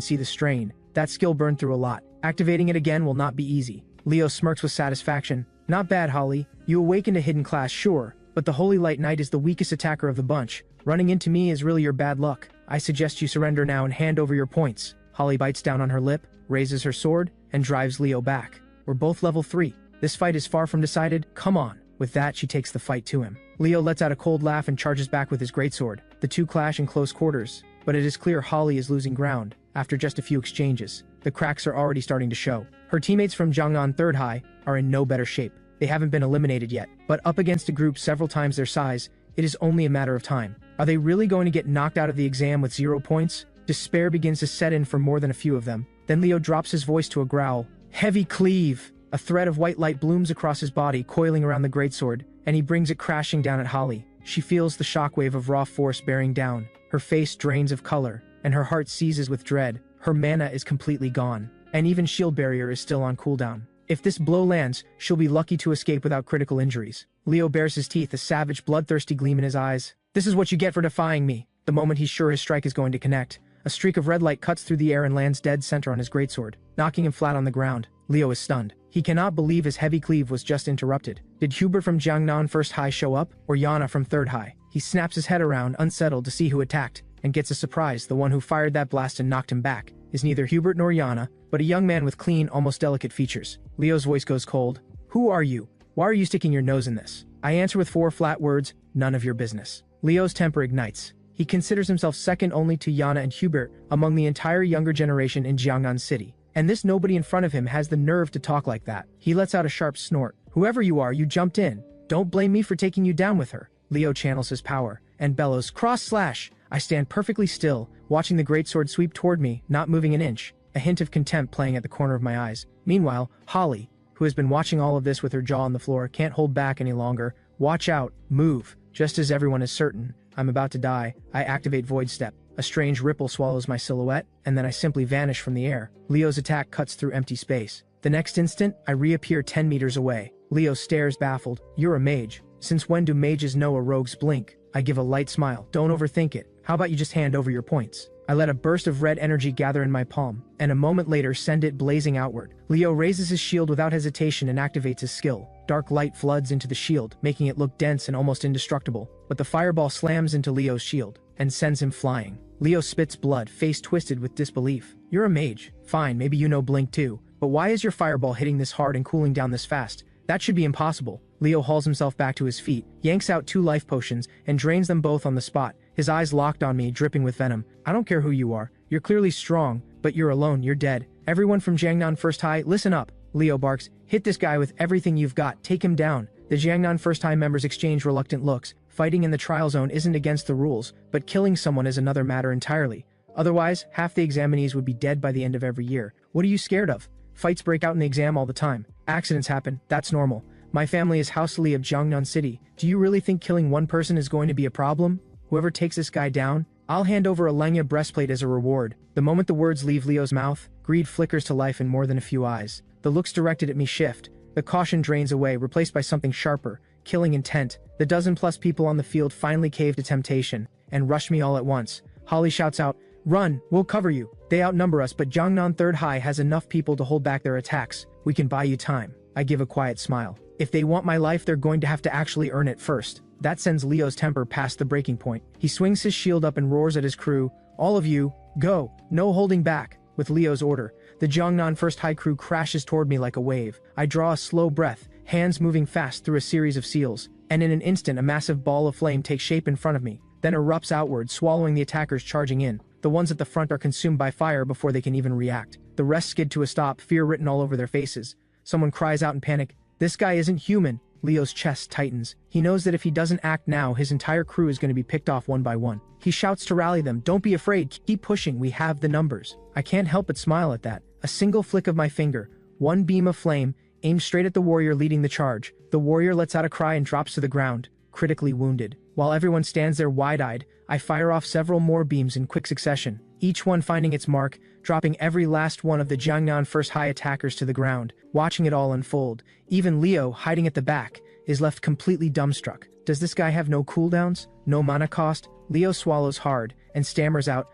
see the strain. That skill burned through a lot. Activating it again will not be easy. Leo smirks with satisfaction. Not bad, Holly. You awakened a hidden class, sure, but the Holy Light Knight is the weakest attacker of the bunch. Running into me is really your bad luck. I suggest you surrender now and hand over your points. Holly bites down on her lip, raises her sword, and drives Leo back. We're both level 3. This fight is far from decided. Come on. With that, she takes the fight to him. Leo lets out a cold laugh and charges back with his greatsword. The two clash in close quarters, but it is clear Holly is losing ground. After just a few exchanges, the cracks are already starting to show. Her teammates from Jiangnan 3rd High are in no better shape. They haven't been eliminated yet, but up against a group several times their size, it is only a matter of time. Are they really going to get knocked out of the exam with 0 points? Despair begins to set in for more than a few of them. Then Leo drops his voice to a growl. Heavy cleave! A thread of white light blooms across his body, coiling around the greatsword, and he brings it crashing down at Holly. She feels the shockwave of raw force bearing down. Her face drains of color, and her heart seizes with dread. Her mana is completely gone, and even shield barrier is still on cooldown. If this blow lands, she'll be lucky to escape without critical injuries. Leo bares his teeth, a savage, bloodthirsty gleam in his eyes. This is what you get for defying me. The moment he's sure his strike is going to connect, a streak of red light cuts through the air and lands dead center on his greatsword, knocking him flat on the ground. Leo is stunned. He cannot believe his heavy cleave was just interrupted. Did Hubert from Jiangnan 1st High show up, or Yana from 3rd High? He snaps his head around, unsettled, to see who attacked, and gets a surprise. The one who fired that blast and knocked him back is neither Hubert nor Yana, but a young man with clean, almost delicate features. Leo's voice goes cold. Who are you? Why are you sticking your nose in this? I answer with 4 flat words, none of your business. Leo's temper ignites. He considers himself second only to Yana and Hubert among the entire younger generation in Jiangnan City. And this nobody in front of him has the nerve to talk like that. He lets out a sharp snort. Whoever you are, you jumped in. Don't blame me for taking you down with her. Leo channels his power and bellows, cross slash. I stand perfectly still, watching the greatsword sweep toward me, not moving an inch, a hint of contempt playing at the corner of my eyes. Meanwhile, Holly, who has been watching all of this with her jaw on the floor, can't hold back any longer. Watch out, move. Just as everyone is certain I'm about to die, I activate Void Step. A strange ripple swallows my silhouette, and then I simply vanish from the air. Leo's attack cuts through empty space. The next instant, I reappear 10 meters away. Leo stares baffled. You're a mage. Since when do mages know a rogue's blink? I give a light smile. Don't overthink it. How about you just hand over your points? I let a burst of red energy gather in my palm, and a moment later send it blazing outward. Leo raises his shield without hesitation and activates his skill. Dark light floods into the shield, making it look dense and almost indestructible. But the fireball slams into Leo's shield and sends him flying. Leo spits blood, face twisted with disbelief. You're a mage. Fine, maybe you know blink too. But why is your fireball hitting this hard and cooling down this fast? That should be impossible. Leo hauls himself back to his feet, yanks out 2 life potions, and drains them both on the spot. His eyes locked on me, dripping with venom. I don't care who you are. You're clearly strong, but you're alone. You're dead. Everyone from Jiangnan 1st High, listen up. Leo barks. Hit this guy with everything you've got. Take him down. The Jiangnan 1st High members exchange reluctant looks. Fighting in the trial zone isn't against the rules, but killing someone is another matter entirely. Otherwise, half the examinees would be dead by the end of every year. What are you scared of? Fights break out in the exam all the time. Accidents happen. That's normal. My family is House Li of Jiangnan City. Do you really think killing one person is going to be a problem? Whoever takes this guy down, I'll hand over a Lenya breastplate as a reward. The moment the words leave Leo's mouth, greed flickers to life in more than a few eyes. The looks directed at me shift. The caution drains away, replaced by something sharper, killing intent. The dozen-plus people on the field finally cave to temptation and rush me all at once. Holly shouts out, "Run, we'll cover you." They outnumber us, but Jiangnan 3rd High has enough people to hold back their attacks. We can buy you time. I give a quiet smile. If they want my life, they're going to have to actually earn it first. That sends Leo's temper past the breaking point. He swings his shield up and roars at his crew. All of you, go. No holding back. With Leo's order, the Jiangnan 1st High crew crashes toward me like a wave. I draw a slow breath, hands moving fast through a series of seals, and in an instant a massive ball of flame takes shape in front of me, then erupts outward, swallowing the attackers charging in. The ones at the front are consumed by fire before they can even react. The rest skid to a stop, fear written all over their faces. Someone cries out in panic, "This guy isn't human." Leo's chest tightens. He knows that if he doesn't act now, his entire crew is going to be picked off one by one. He shouts to rally them, "Don't be afraid, keep pushing, we have the numbers." I can't help but smile at that. A single flick of my finger, one beam of flame, aimed straight at the warrior leading the charge. The warrior lets out a cry and drops to the ground, critically wounded. While everyone stands there wide-eyed, I fire off several more beams in quick succession, each one finding its mark, dropping every last one of the Jiangnan 1st High attackers to the ground. Watching it all unfold, even Leo, hiding at the back, is left completely dumbstruck. Does this guy have no cooldowns? No mana cost? Leo swallows hard and stammers out,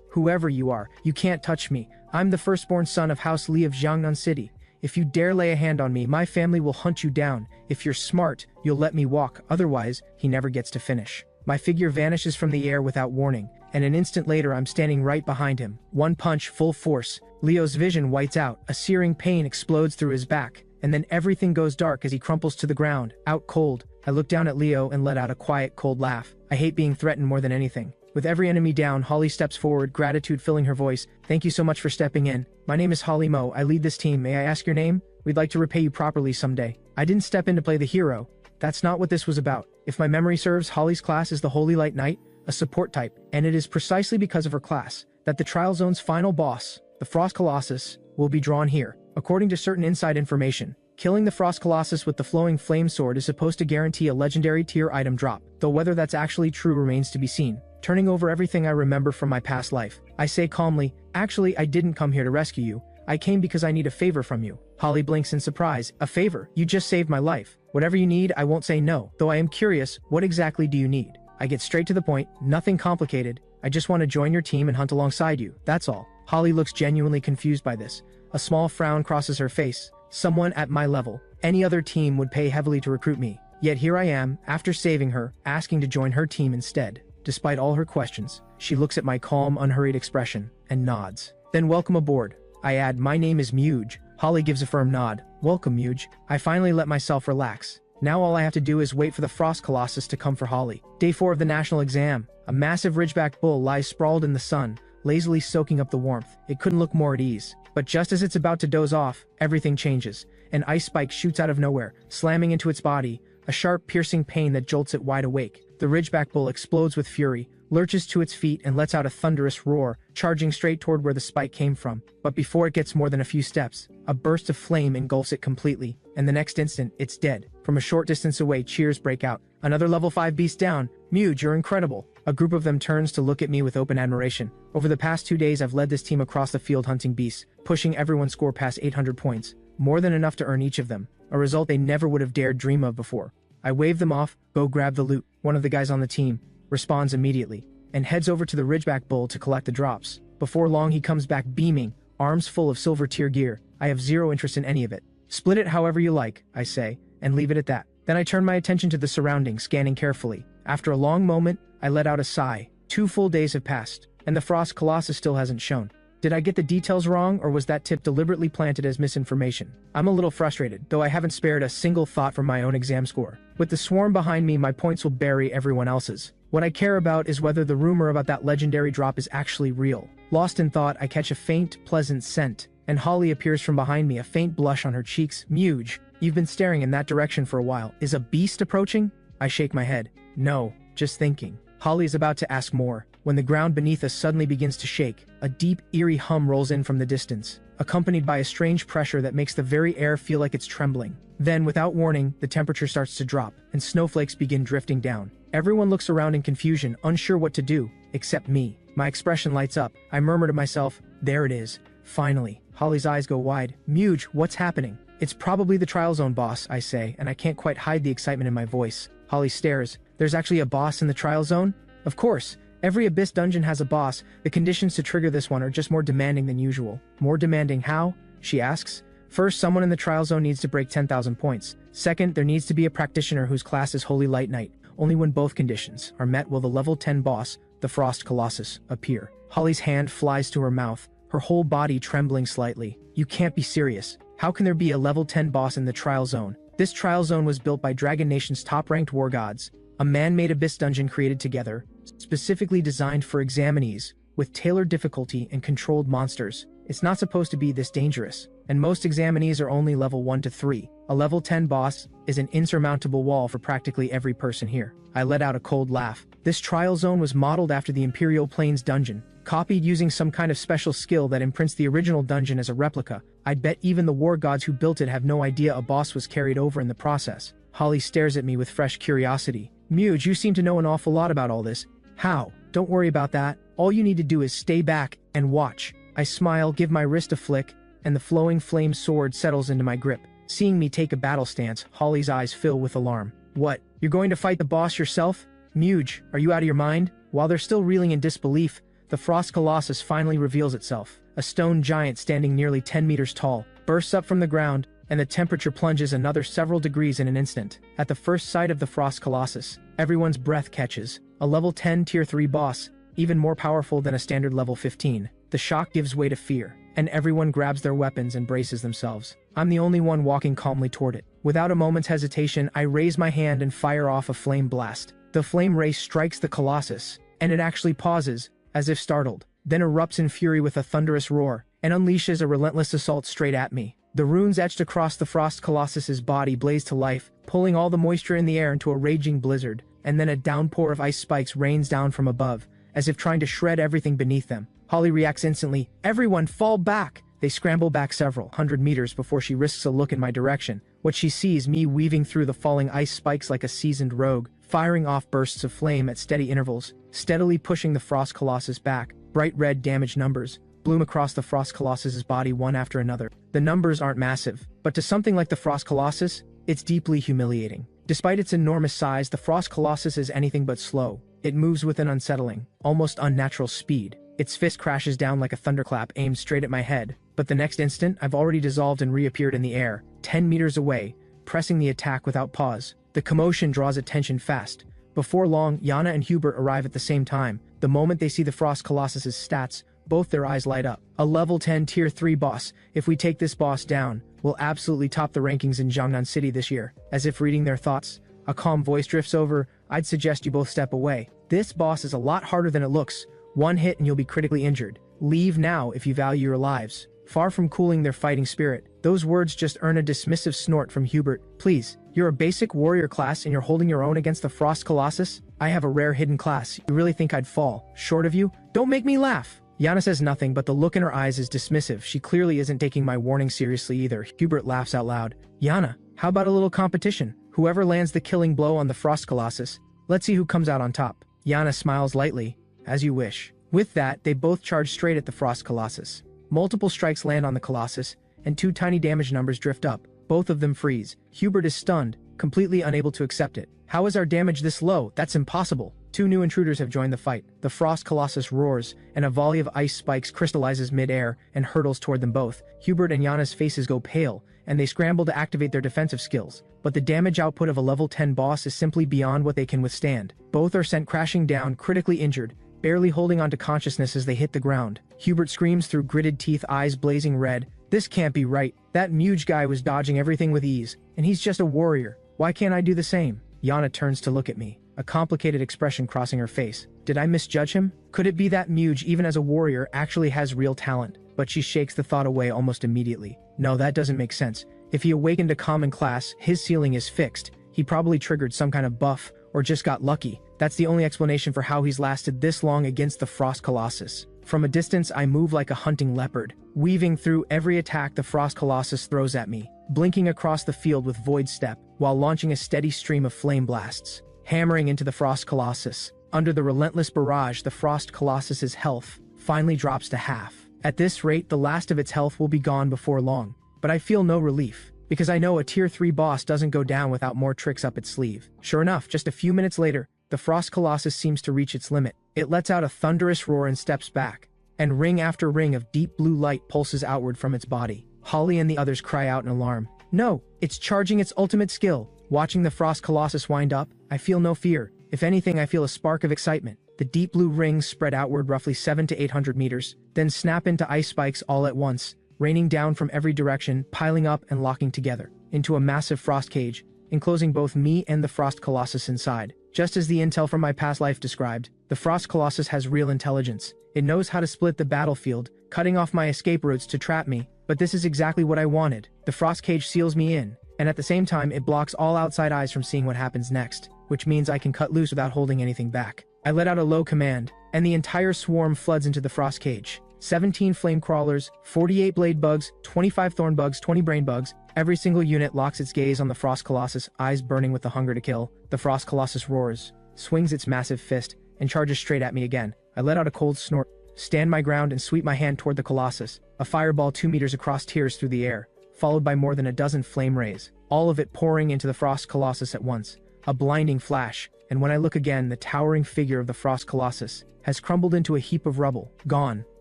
whoever you are, you can't touch me. I'm the firstborn son of House Li of Jiangnan City. If you dare lay a hand on me, my family will hunt you down. If you're smart, you'll let me walk, otherwise, he never gets to finish. My figure vanishes from the air without warning, and an instant later I'm standing right behind him. One punch, full force. Leo's vision whites out, a searing pain explodes through his back, and then everything goes dark as he crumples to the ground, out cold. I look down at Leo and let out a quiet, cold laugh. I hate being threatened more than anything. With every enemy down, Holly steps forward, gratitude filling her voice. Thank you so much for stepping in. My name is Holly Mo. I lead this team. May I ask your name? We'd like to repay you properly someday. I didn't step in to play the hero. That's not what this was about. If my memory serves, Holly's class is the Holy Light Knight, a support type, and it is precisely because of her class that the Trial Zone's final boss, the Frost Colossus, will be drawn here. According to certain inside information, killing the Frost Colossus with the Flowing Flame Sword is supposed to guarantee a legendary tier item drop, though whether that's actually true remains to be seen. Turning over everything I remember from my past life, I say calmly, actually, I didn't come here to rescue you. I came because I need a favor from you. Holly blinks in surprise. A favor? You just saved my life. Whatever you need, I won't say no, though I am curious, what exactly do you need? I get straight to the point, nothing complicated. I just want to join your team and hunt alongside you, that's all. Holly looks genuinely confused by this. A small frown crosses her face. Someone at my level, any other team would pay heavily to recruit me. Yet here I am, after saving her, asking to join her team instead. Despite all her questions, she looks at my calm, unhurried expression and nods. Then welcome aboard. I add, my name is Muge. Holly gives a firm nod. Welcome, Muge. I finally let myself relax. Now all I have to do is wait for the Frost Colossus to come for Holly. Day 4 of the national exam. A massive ridgeback bull lies sprawled in the sun, lazily soaking up the warmth. It couldn't look more at ease. But just as it's about to doze off, everything changes. An ice spike shoots out of nowhere, slamming into its body, a sharp, piercing pain that jolts it wide awake. The ridgeback bull explodes with fury, lurches to its feet and lets out a thunderous roar, charging straight toward where the spike came from. But before it gets more than a few steps, a burst of flame engulfs it completely, and the next instant, it's dead. From a short distance away, cheers break out. Another level 5 beast down. Muge, you're incredible. A group of them turns to look at me with open admiration. Over the past 2 days, I've led this team across the field hunting beasts, pushing everyone's score past 800 points, more than enough to earn each of them, a result they never would have dared dream of before. I wave them off, go grab the loot. One of the guys on the team responds immediately, and heads over to the ridgeback bull to collect the drops. Before long, he comes back beaming, arms full of silver tier gear. I have zero interest in any of it. Split it however you like, I say, and leave it at that. Then I turn my attention to the surroundings, scanning carefully. After a long moment, I let out a sigh. 2 full days have passed, and the Frost Colossus still hasn't shown. Did I get the details wrong, or was that tip deliberately planted as misinformation? I'm a little frustrated, though I haven't spared a single thought from my own exam score. With the swarm behind me, my points will bury everyone else's. What I care about is whether the rumor about that legendary drop is actually real. Lost in thought, I catch a faint, pleasant scent, and Holly appears from behind me, a faint blush on her cheeks. Muge, you've been staring in that direction for a while. Is a beast approaching? I shake my head. No, just thinking. Holly is about to ask more, when the ground beneath us suddenly begins to shake. A deep, eerie hum rolls in from the distance, accompanied by a strange pressure that makes the very air feel like it's trembling. Then, without warning, the temperature starts to drop, and snowflakes begin drifting down. Everyone looks around in confusion, unsure what to do, except me. My expression lights up. I murmur to myself, there it is. Finally. Holly's eyes go wide. Muge, what's happening? It's probably the Trial Zone boss, I say, and I can't quite hide the excitement in my voice. Holly stares. There's actually a boss in the Trial Zone? Of course. Every Abyss dungeon has a boss. The conditions to trigger this one are just more demanding than usual. More demanding how? She asks. First, someone in the Trial Zone needs to break 10,000 points. Second, there needs to be a practitioner whose class is Holy Light Knight. Only when both conditions are met will the level 10 boss, the Frost Colossus, appear. Holly's hand flies to her mouth, her whole body trembling slightly. You can't be serious. How can there be a level 10 boss in the Trial Zone? This Trial Zone was built by Dragon Nation's top-ranked war gods, a man-made abyss dungeon created together, specifically designed for examinees, with tailored difficulty and controlled monsters. It's not supposed to be this dangerous, and most examinees are only level 1 to 3. A level 10 boss is an insurmountable wall for practically every person here. I let out a cold laugh. This Trial Zone was modeled after the Imperial Plains dungeon, copied using some kind of special skill that imprints the original dungeon as a replica. I'd bet even the war gods who built it have no idea a boss was carried over in the process. Holly stares at me with fresh curiosity. Muge, you seem to know an awful lot about all this. How? Don't worry about that. All you need to do is stay back and watch. I smile, give my wrist a flick, and the flowing flame sword settles into my grip. Seeing me take a battle stance, Holly's eyes fill with alarm. What? You're going to fight the boss yourself? Muge, are you out of your mind? While they're still reeling in disbelief, the Frost Colossus finally reveals itself. A stone giant standing nearly 10 meters tall, bursts up from the ground, and the temperature plunges another several degrees in an instant. At the first sight of the Frost Colossus, everyone's breath catches. A level 10 tier 3 boss, even more powerful than a standard level 15. The shock gives way to fear, and everyone grabs their weapons and braces themselves. I'm the only one walking calmly toward it. Without a moment's hesitation, I raise my hand and fire off a flame blast. The flame ray strikes the Colossus, and it actually pauses, as if startled, then erupts in fury with a thunderous roar, and unleashes a relentless assault straight at me. The runes etched across the Frost Colossus's body blaze to life, pulling all the moisture in the air into a raging blizzard, and then a downpour of ice spikes rains down from above, as if trying to shred everything beneath them. Holly reacts instantly. Everyone fall back! They scramble back several hundred meters before she risks a look in my direction. What she sees me weaving through the falling ice spikes like a seasoned rogue, firing off bursts of flame at steady intervals, steadily pushing the Frost Colossus back. Bright red damage numbers bloom across the Frost Colossus's body one after another. The numbers aren't massive, but to something like the Frost Colossus, it's deeply humiliating. Despite its enormous size, the Frost Colossus is anything but slow. It moves with an unsettling, almost unnatural speed. Its fist crashes down like a thunderclap aimed straight at my head, but the next instant, I've already dissolved and reappeared in the air, 10 meters away, pressing the attack without pause. The commotion draws attention fast. Before long, Yana and Hubert arrive at the same time. The moment they see the Frost Colossus's stats, both their eyes light up. A level 10 tier 3 boss. If we take this boss down, we'll absolutely top the rankings in Jiangnan City this year. As if reading their thoughts, a calm voice drifts over. I'd suggest you both step away. This boss is a lot harder than it looks. One hit and you'll be critically injured. Leave now if you value your lives. Far from cooling their fighting spirit, those words just earn a dismissive snort from Hubert. Please, you're a basic warrior class and you're holding your own against the Frost Colossus? I have a rare hidden class. You really think I'd fall short of you? Don't make me laugh! Yana says nothing, but the look in her eyes is dismissive. She clearly isn't taking my warning seriously either. Hubert laughs out loud. Yana, how about a little competition? Whoever lands the killing blow on the Frost Colossus, let's see who comes out on top. Yana smiles lightly. As you wish. With that, they both charge straight at the Frost Colossus. Multiple strikes land on the Colossus, and two tiny damage numbers drift up. Both of them freeze. Hubert is stunned, completely unable to accept it. How is our damage this low? That's impossible. Two new intruders have joined the fight. The Frost Colossus roars, and a volley of ice spikes crystallizes mid-air and hurtles toward them both. Hubert and Yana's faces go pale, and they scramble to activate their defensive skills. But the damage output of a level 10 boss is simply beyond what they can withstand. Both are sent crashing down, critically injured, barely holding onto consciousness as they hit the ground. Hubert screams through gritted teeth, eyes blazing red. This can't be right. That Muge guy was dodging everything with ease, and he's just a warrior. Why can't I do the same? Yana turns to look at me, a complicated expression crossing her face. Did I misjudge him? Could it be that Muge, even as a warrior, actually has real talent? But she shakes the thought away almost immediately. No, that doesn't make sense. If he awakened a common class, his ceiling is fixed. He probably triggered some kind of buff, or just got lucky. That's the only explanation for how he's lasted this long against the Frost Colossus. From a distance, I move like a hunting leopard, weaving through every attack the Frost Colossus throws at me, blinking across the field with void step, while launching a steady stream of flame blasts, hammering into the Frost Colossus. Under the relentless barrage, the Frost Colossus's health finally drops to half. At this rate, the last of its health will be gone before long. But I feel no relief, because I know a tier 3 boss doesn't go down without more tricks up its sleeve. Sure enough, just a few minutes later, the Frost Colossus seems to reach its limit. It lets out a thunderous roar and steps back, and ring after ring of deep blue light pulses outward from its body. Holly and the others cry out in alarm. No, it's charging its ultimate skill. Watching the Frost Colossus wind up, I feel no fear. If anything, I feel a spark of excitement. The deep blue rings spread outward roughly 700 to 800 meters, then snap into ice spikes all at once, raining down from every direction, piling up and locking together into a massive frost cage, enclosing both me and the Frost Colossus inside. Just as the intel from my past life described, the Frost Colossus has real intelligence. It knows how to split the battlefield, cutting off my escape routes to trap me, but this is exactly what I wanted. The frost cage seals me in, and at the same time it blocks all outside eyes from seeing what happens next, which means I can cut loose without holding anything back. I let out a low command, and the entire swarm floods into the frost cage. 17 flame crawlers, 48 blade bugs, 25 thorn bugs, 20 brain bugs. Every single unit locks its gaze on the Frost Colossus, eyes burning with the hunger to kill. The Frost Colossus roars, swings its massive fist, and charges straight at me again. I let out a cold snort, stand my ground and sweep my hand toward the Colossus. A fireball 2 meters across tears through the air, followed by more than a dozen flame rays, all of it pouring into the Frost Colossus at once. A blinding flash, and when I look again, the towering figure of the Frost Colossus has crumbled into a heap of rubble, gone,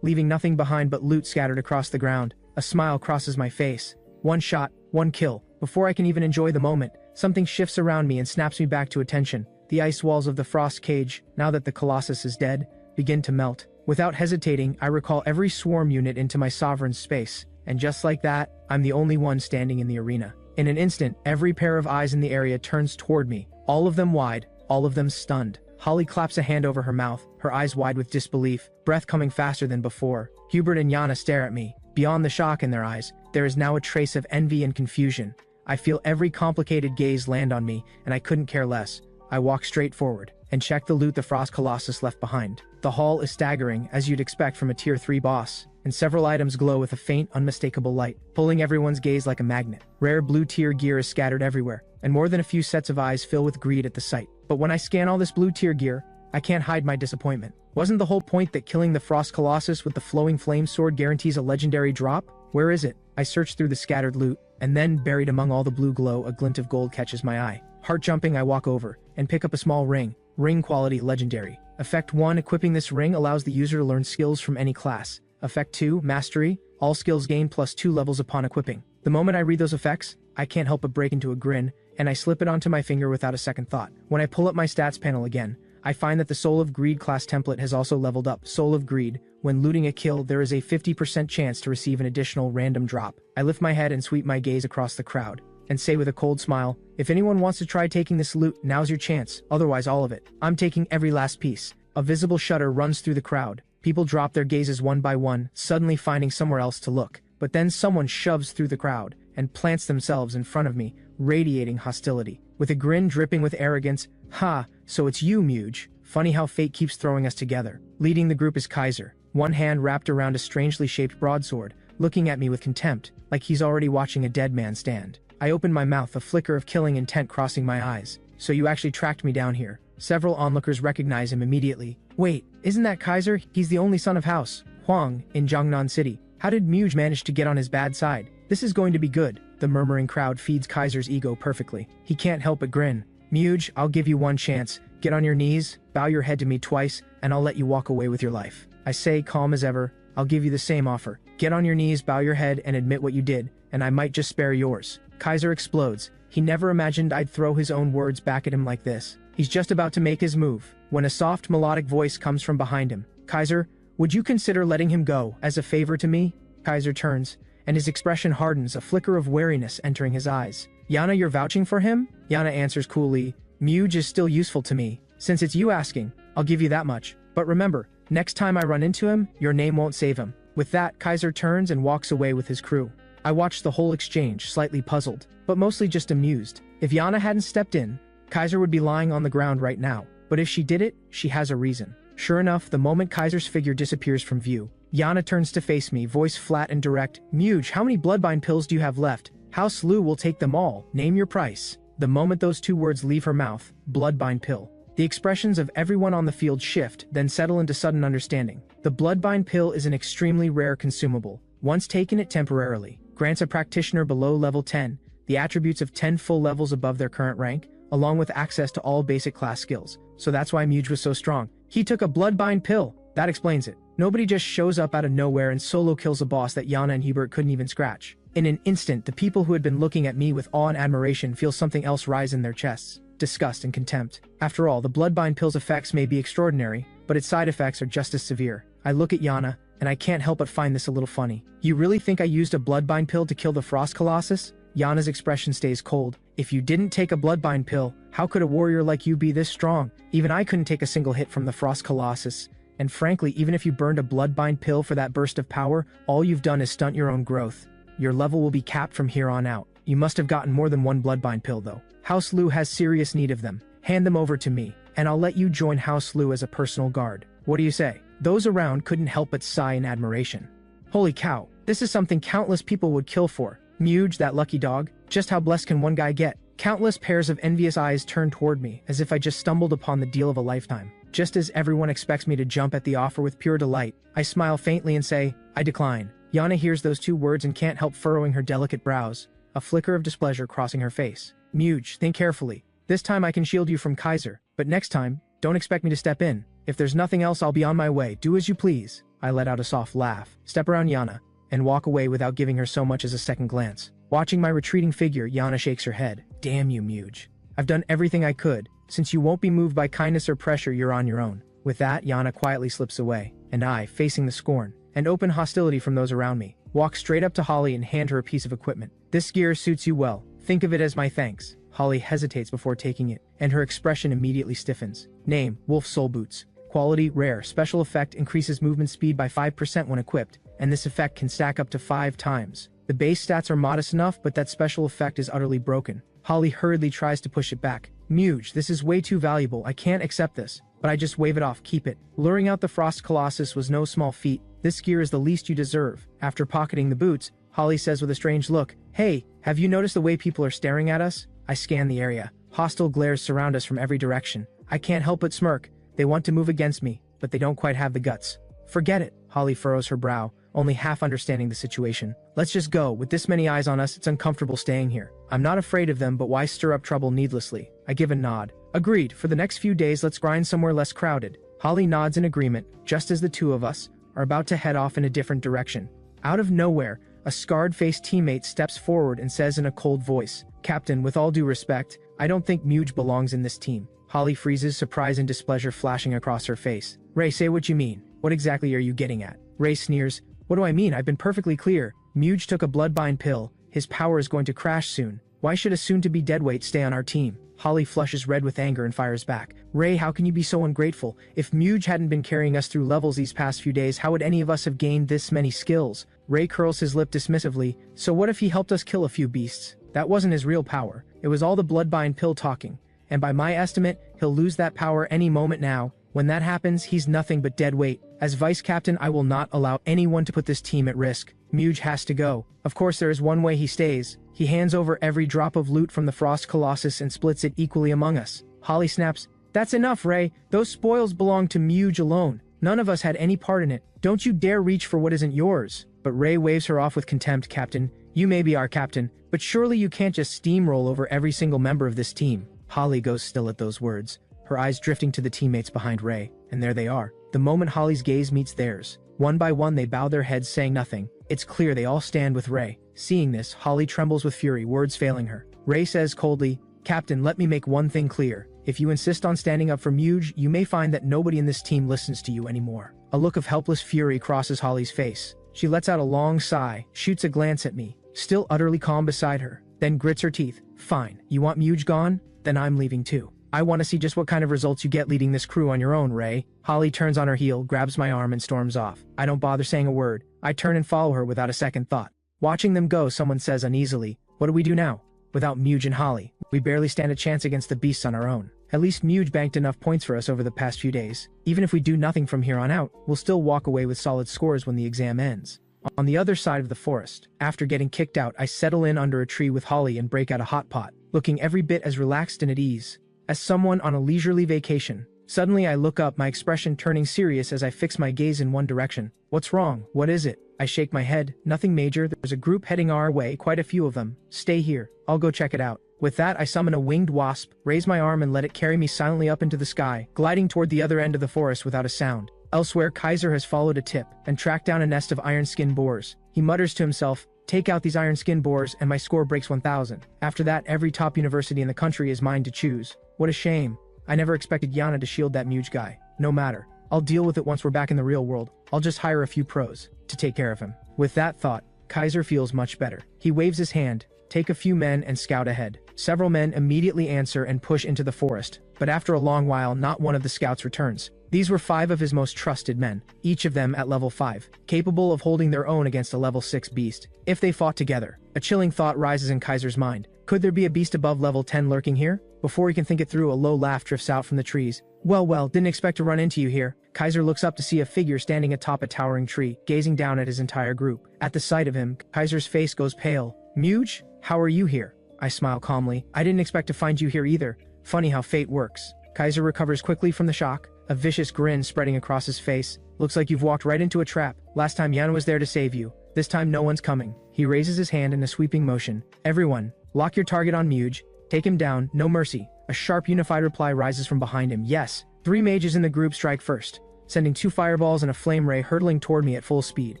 leaving nothing behind but loot scattered across the ground. A smile crosses my face. One shot, one kill. Before I can even enjoy the moment, something shifts around me and snaps me back to attention. The ice walls of the frost cage, now that the Colossus is dead, begin to melt. Without hesitating, I recall every swarm unit into my sovereign's space, and just like that, I'm the only one standing in the arena. In an instant, every pair of eyes in the area turns toward me, all of them wide, all of them stunned. Holly claps a hand over her mouth, her eyes wide with disbelief, breath coming faster than before. Hubert and Yana stare at me. Beyond the shock in their eyes, there is now a trace of envy and confusion. I feel every complicated gaze land on me, and I couldn't care less. I walk straight forward and check the loot the Frost Colossus left behind. The haul is staggering, as you'd expect from a Tier 3 boss, and several items glow with a faint, unmistakable light, pulling everyone's gaze like a magnet. Rare blue-tier gear is scattered everywhere, and more than a few sets of eyes fill with greed at the sight. But when I scan all this blue-tier gear, I can't hide my disappointment. Wasn't the whole point that killing the Frost Colossus with the flowing flame sword guarantees a legendary drop? Where is it? I search through the scattered loot, and then, buried among all the blue glow, a glint of gold catches my eye. Heart jumping, I walk over and pick up a small ring. Ring quality legendary. Effect 1, equipping this ring allows the user to learn skills from any class. Effect 2, mastery. All skills gain +2 levels upon equipping. The moment I read those effects, I can't help but break into a grin, and I slip it onto my finger without a second thought. When I pull up my stats panel again, I find that the Soul of Greed class template has also leveled up. Soul of Greed. When looting a kill, there is a 50% chance to receive an additional random drop. I lift my head and sweep my gaze across the crowd, and say with a cold smile, if anyone wants to try taking this loot, now's your chance, otherwise all of it. I'm taking every last piece. A visible shudder runs through the crowd. People drop their gazes one by one, suddenly finding somewhere else to look. But then someone shoves through the crowd and plants themselves in front of me, radiating hostility. With a grin dripping with arrogance, "Ha, so it's you, Muge. Funny how fate keeps throwing us together." Leading the group is Kaiser, one hand wrapped around a strangely shaped broadsword, looking at me with contempt, like he's already watching a dead man stand. I open my mouth, a flicker of killing intent crossing my eyes. "So you actually tracked me down here." Several onlookers recognize him immediately. "Wait, isn't that Kaiser? He's the only son of House Huang in Jiangnan City. How did Muge manage to get on his bad side? This is going to be good." The murmuring crowd feeds Kaiser's ego perfectly. He can't help but grin. "Muge, I'll give you one chance. Get on your knees, bow your head to me twice, and I'll let you walk away with your life." I say, calm as ever, "I'll give you the same offer. Get on your knees, bow your head, and admit what you did, and I might just spare yours." Kaiser explodes. He never imagined I'd throw his own words back at him like this. He's just about to make his move, when a soft melodic voice comes from behind him. "Kaiser, would you consider letting him go, as a favor to me?" Kaiser turns, and his expression hardens, a flicker of wariness entering his eyes. "Yana, you're vouching for him?" Yana answers coolly, "Muge is still useful to me. Since it's you asking, I'll give you that much. But remember, next time I run into him, your name won't save him." With that, Kaiser turns and walks away with his crew. I watched the whole exchange, slightly puzzled, but mostly just amused. If Yana hadn't stepped in, Kaiser would be lying on the ground right now. But if she did it, she has a reason. Sure enough, the moment Kaiser's figure disappears from view, Yana turns to face me, voice flat and direct. "Muge, how many bloodbind pills do you have left? House Lu will take them all. Name your price." The moment those two words leave her mouth, bloodbind pill, the expressions of everyone on the field shift, then settle into sudden understanding. The bloodbind pill is an extremely rare consumable. Once taken, it temporarily grants a practitioner below level 10 the attributes of 10 full levels above their current rank, along with access to all basic class skills. So that's why Muge was so strong. He took a bloodbind pill. That explains it. Nobody just shows up out of nowhere and solo kills a boss that Yana and Hubert couldn't even scratch. In an instant, the people who had been looking at me with awe and admiration feel something else rise in their chests. Disgust and contempt. After all, the bloodbind pill's effects may be extraordinary, but its side effects are just as severe. I look at Yana, and I can't help but find this a little funny. "You really think I used a bloodbind pill to kill the Frost Colossus?" Yana's expression stays cold. "If you didn't take a bloodbind pill, how could a warrior like you be this strong? Even I couldn't take a single hit from the Frost Colossus. And frankly, even if you burned a bloodbind pill for that burst of power, all you've done is stunt your own growth. Your level will be capped from here on out. You must have gotten more than one bloodbind pill though. House Lu has serious need of them. Hand them over to me, and I'll let you join House Lu as a personal guard. What do you say?" Those around couldn't help but sigh in admiration. Holy cow, this is something countless people would kill for. Muge, that lucky dog. Just how blessed can one guy get? Countless pairs of envious eyes turn toward me, as if I just stumbled upon the deal of a lifetime. Just as everyone expects me to jump at the offer with pure delight, I smile faintly and say, "I decline." Yana hears those two words and can't help furrowing her delicate brows, a flicker of displeasure crossing her face. Muge, think carefully. This time I can shield you from Kaiser, but next time, don't expect me to step in. If there's nothing else, I'll be on my way. Do as you please. I let out a soft laugh, step around Yana, and walk away without giving her so much as a second glance. Watching my retreating figure, Yana shakes her head. Damn you, Muge. I've done everything I could. Since you won't be moved by kindness or pressure, you're on your own. With that, Yana quietly slips away, and I, facing the scorn and open hostility from those around me, walk straight up to Holly and hand her a piece of equipment. This gear suits you well. Think of it as my thanks. Holly hesitates before taking it, and her expression immediately stiffens. Name, Wolf Soul Boots. Quality, rare. Special effect increases movement speed by 5% when equipped, and this effect can stack up to 5 times. The base stats are modest enough, but that special effect is utterly broken. Holly hurriedly tries to push it back. Muge, this is way too valuable. I can't accept this. But I just wave it off. Keep it. Luring out the Frost Colossus was no small feat. This gear is the least you deserve. After pocketing the boots, Holly says with a strange look, Hey, have you noticed the way people are staring at us? I scan the area. Hostile glares surround us from every direction. I can't help but smirk. They want to move against me, but they don't quite have the guts. Forget it. Holly furrows her brow, only half understanding the situation. Let's just go. With this many eyes on us, it's uncomfortable staying here. I'm not afraid of them, but why stir up trouble needlessly? I give a nod. Agreed. For the next few days, let's grind somewhere less crowded. Holly nods in agreement, just as the two of us are about to head off in a different direction. Out of nowhere, a scarred-faced teammate steps forward and says in a cold voice, Captain, with all due respect, I don't think Muge belongs in this team. Holly freezes, surprise and displeasure flashing across her face. Ray, say what you mean. What exactly are you getting at? Ray sneers. What do I mean? I've been perfectly clear. Muge took a bloodbind pill. His power is going to crash soon. Why should a soon-to-be deadweight stay on our team? Holly flushes red with anger and fires back. Ray, how can you be so ungrateful? If Muge hadn't been carrying us through levels these past few days, how would any of us have gained this many skills? Ray curls his lip dismissively. So what if he helped us kill a few beasts? That wasn't his real power. It was all the bloodbind pill talking. And by my estimate, he'll lose that power any moment now. When that happens, he's nothing but dead weight. As vice captain, I will not allow anyone to put this team at risk. Muge has to go. Of course, there is one way he stays. He hands over every drop of loot from the Frost Colossus and splits it equally among us. Holly snaps, That's enough, Ray. Those spoils belong to Muge alone. None of us had any part in it. Don't you dare reach for what isn't yours. But Ray waves her off with contempt. Captain, you may be our captain, but surely you can't just steamroll over every single member of this team. Holly goes still at those words, her eyes drifting to the teammates behind Ray, and there they are. The moment Holly's gaze meets theirs, one by one they bow their heads saying nothing. It's clear they all stand with Ray. Seeing this, Holly trembles with fury, words failing her. Ray says coldly, Captain, let me make one thing clear. If you insist on standing up for Muge, you may find that nobody in this team listens to you anymore. A look of helpless fury crosses Holly's face. She lets out a long sigh, shoots a glance at me, still utterly calm beside her, then grits her teeth. Fine, you want Muge gone? Then I'm leaving too. I want to see just what kind of results you get leading this crew on your own, Ray. Holly turns on her heel, grabs my arm and storms off. I don't bother saying a word. I turn and follow her without a second thought. Watching them go, someone says uneasily, What do we do now? Without Muge and Holly, we barely stand a chance against the beasts on our own. At least Muge banked enough points for us over the past few days. Even if we do nothing from here on out, we'll still walk away with solid scores when the exam ends. On the other side of the forest, after getting kicked out, I settle in under a tree with Holly and break out a hot pot, looking every bit as relaxed and at ease as someone on a leisurely vacation. Suddenly I look up, my expression turning serious as I fix my gaze in one direction. What's wrong? What is it? I shake my head. Nothing major. There's a group heading our way, quite a few of them. Stay here. I'll go check it out. With that, I summon a winged wasp, raise my arm and let it carry me silently up into the sky, gliding toward the other end of the forest without a sound. Elsewhere, Kaiser has followed a tip and tracked down a nest of iron skin boars. He mutters to himself, Take out these iron skin boars and my score breaks 1,000. After that, every top university in the country is mine to choose. What a shame. I never expected Yana to shield that Muge guy. No matter. I'll deal with it once we're back in the real world. I'll just hire a few pros to take care of him. With that thought, Kaiser feels much better. He waves his hand, take a few men and scout ahead. Several men immediately answer and push into the forest, but after a long while not one of the scouts returns. These were 5 of his most trusted men, each of them at level 5, capable of holding their own against a level 6 beast, if they fought together. A chilling thought rises in Kaiser's mind. Could there be a beast above level 10 lurking here? Before he can think it through, a low laugh drifts out from the trees. Well, didn't expect to run into you here. Kaiser looks up to see a figure standing atop a towering tree, gazing down at his entire group. At the sight of him, Kaiser's face goes pale. Muge, how are you here? I smile calmly. I didn't expect to find you here either. Funny how fate works. Kaiser recovers quickly from the shock, a vicious grin spreading across his face. Looks like you've walked right into a trap. Last time Yana was there to save you. This time no one's coming. He raises his hand in a sweeping motion. Everyone, lock your target on Muge. Take him down, no mercy. A sharp unified reply rises from behind him. Yes. 3 mages in the group strike first, sending 2 fireballs and a flame ray hurtling toward me at full speed.